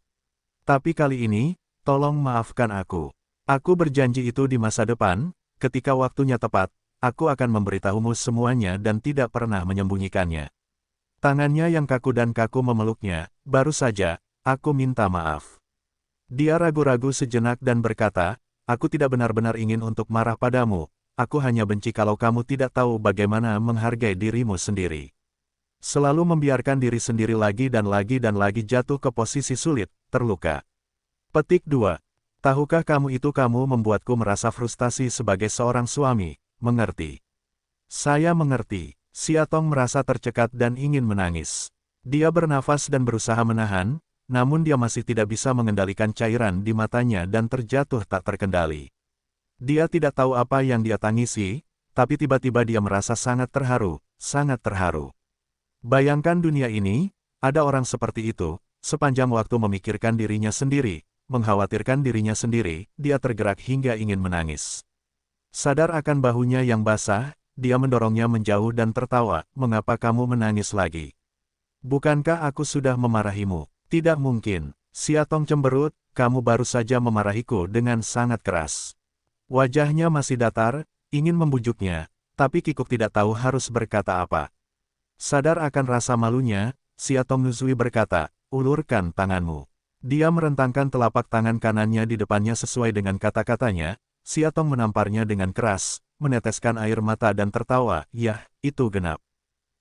Speaker 1: Tapi kali ini, tolong maafkan aku. Aku berjanji itu di masa depan, ketika waktunya tepat, aku akan memberitahumu semuanya dan tidak pernah menyembunyikannya. Tangannya yang kaku dan kaku memeluknya, baru saja, aku minta maaf. Dia ragu-ragu sejenak dan berkata, aku tidak benar-benar ingin untuk marah padamu, aku hanya benci kalau kamu tidak tahu bagaimana menghargai dirimu sendiri. Selalu membiarkan diri sendiri lagi dan lagi jatuh ke posisi sulit, terluka. Petik 2. Tahukah kamu membuatku merasa frustasi sebagai seorang suami, mengerti? Saya mengerti. Siatong merasa tercekat dan ingin menangis. Dia bernafas dan berusaha menahan, namun dia masih tidak bisa mengendalikan cairan di matanya dan terjatuh tak terkendali. Dia tidak tahu apa yang dia tangisi, tapi tiba-tiba dia merasa sangat terharu, sangat terharu. Bayangkan dunia ini, ada orang seperti itu, sepanjang waktu memikirkan dirinya sendiri, mengkhawatirkan dirinya sendiri, dia tergerak hingga ingin menangis. Sadar akan bahunya yang basah, dia mendorongnya menjauh dan tertawa, mengapa kamu menangis lagi? Bukankah aku sudah memarahimu? Tidak mungkin. Siatong cemberut, kamu baru saja memarahiku dengan sangat keras. Wajahnya masih datar, ingin membujuknya, tapi Kikuk tidak tahu harus berkata apa. Sadar akan rasa malunya, Siatong Nuzui berkata, ulurkan tanganmu. Dia merentangkan telapak tangan kanannya di depannya sesuai dengan kata-katanya, Siatong menamparnya dengan keras, meneteskan air mata dan tertawa, yah, itu genap.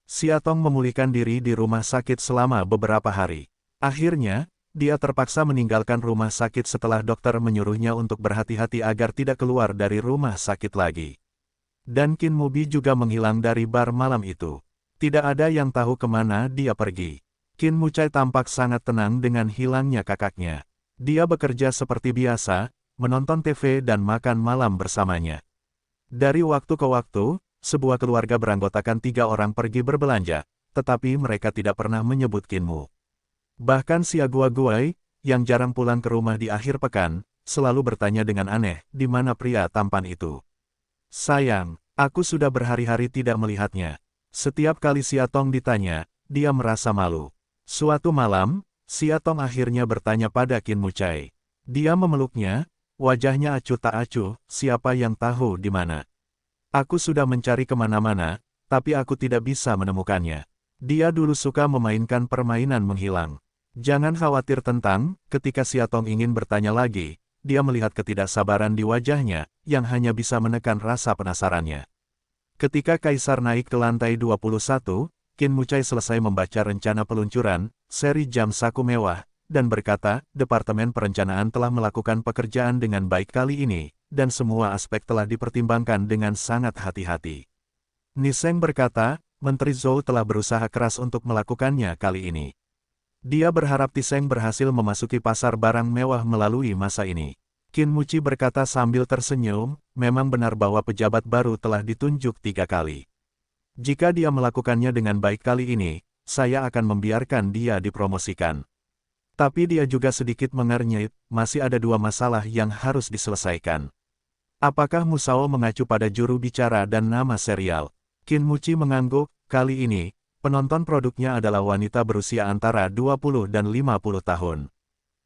Speaker 1: Siatong memulihkan diri di rumah sakit selama beberapa hari. Akhirnya, dia terpaksa meninggalkan rumah sakit setelah dokter menyuruhnya untuk berhati-hati agar tidak keluar dari rumah sakit lagi. Dan Qin Mubi juga menghilang dari bar malam itu. Tidak ada yang tahu kemana dia pergi. Qin Mucai tampak sangat tenang dengan hilangnya kakaknya. Dia bekerja seperti biasa, menonton TV dan makan malam bersamanya. Dari waktu ke waktu, sebuah keluarga beranggotakan 3 orang pergi berbelanja, tetapi mereka tidak pernah menyebut Qinmu. Bahkan si Guai, yang jarang pulang ke rumah di akhir pekan, selalu bertanya dengan aneh, di mana pria tampan itu. Sayang, aku sudah berhari-hari tidak melihatnya. Setiap kali Siatong ditanya, dia merasa malu. Suatu malam, Siatong akhirnya bertanya pada Qin Mucai. Dia memeluknya, wajahnya acuh tak acuh, siapa yang tahu di mana. Aku sudah mencari kemana-mana, tapi aku tidak bisa menemukannya. Dia dulu suka memainkan permainan menghilang. Jangan khawatir tentang, ketika Siatong ingin bertanya lagi, dia melihat ketidaksabaran di wajahnya, yang hanya bisa menekan rasa penasarannya. Ketika Kaisar naik ke lantai 21, Qin Mucai selesai membaca rencana peluncuran, seri jam saku mewah, dan berkata, Departemen Perencanaan telah melakukan pekerjaan dengan baik kali ini, dan semua aspek telah dipertimbangkan dengan sangat hati-hati. Niseng berkata, Menteri Zhou telah berusaha keras untuk melakukannya kali ini. Dia berharap Tiseng berhasil memasuki pasar barang mewah melalui masa ini. Qin Muci berkata sambil tersenyum, memang benar bahwa pejabat baru telah ditunjuk 3 kali. Jika dia melakukannya dengan baik kali ini, saya akan membiarkan dia dipromosikan. Tapi dia juga sedikit mengernyit, masih ada 2 masalah yang harus diselesaikan. Apakah Musao mengacu pada juru bicara dan nama serial? Qin Muci mengangguk, kali ini, penonton produknya adalah wanita berusia antara 20 dan 50 tahun.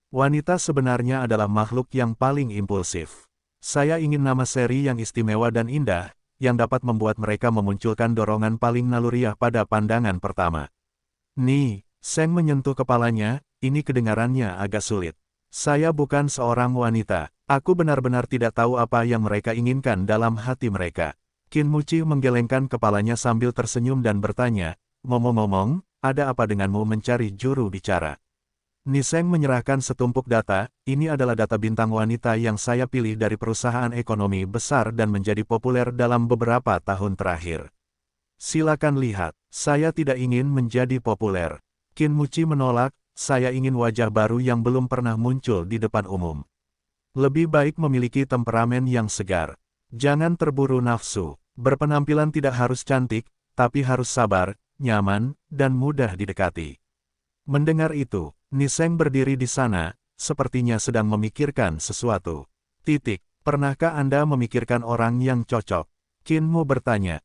Speaker 1: Wanita sebenarnya adalah makhluk yang paling impulsif. Saya ingin nama seri yang istimewa dan indah, yang dapat membuat mereka memunculkan dorongan paling naluriah pada pandangan pertama. Ni, Seng menyentuh kepalanya, ini kedengarannya agak sulit. Saya bukan seorang wanita, aku benar-benar tidak tahu apa yang mereka inginkan dalam hati mereka. Qin Muci menggelengkan kepalanya sambil tersenyum dan bertanya, ngomong-ngomong, ada apa denganmu mencari juru bicara? Niseng menyerahkan setumpuk data, ini adalah data bintang wanita yang saya pilih dari perusahaan ekonomi besar dan menjadi populer dalam beberapa tahun terakhir. Silakan lihat, saya tidak ingin menjadi populer. Qin Muci menolak, saya ingin wajah baru yang belum pernah muncul di depan umum. Lebih baik memiliki temperamen yang segar. Jangan terburu nafsu, berpenampilan tidak harus cantik, tapi harus sabar, nyaman, dan mudah didekati. Mendengar itu, Niseng berdiri di sana, sepertinya sedang memikirkan sesuatu. Pernahkah Anda memikirkan orang yang cocok? Qin Mu bertanya,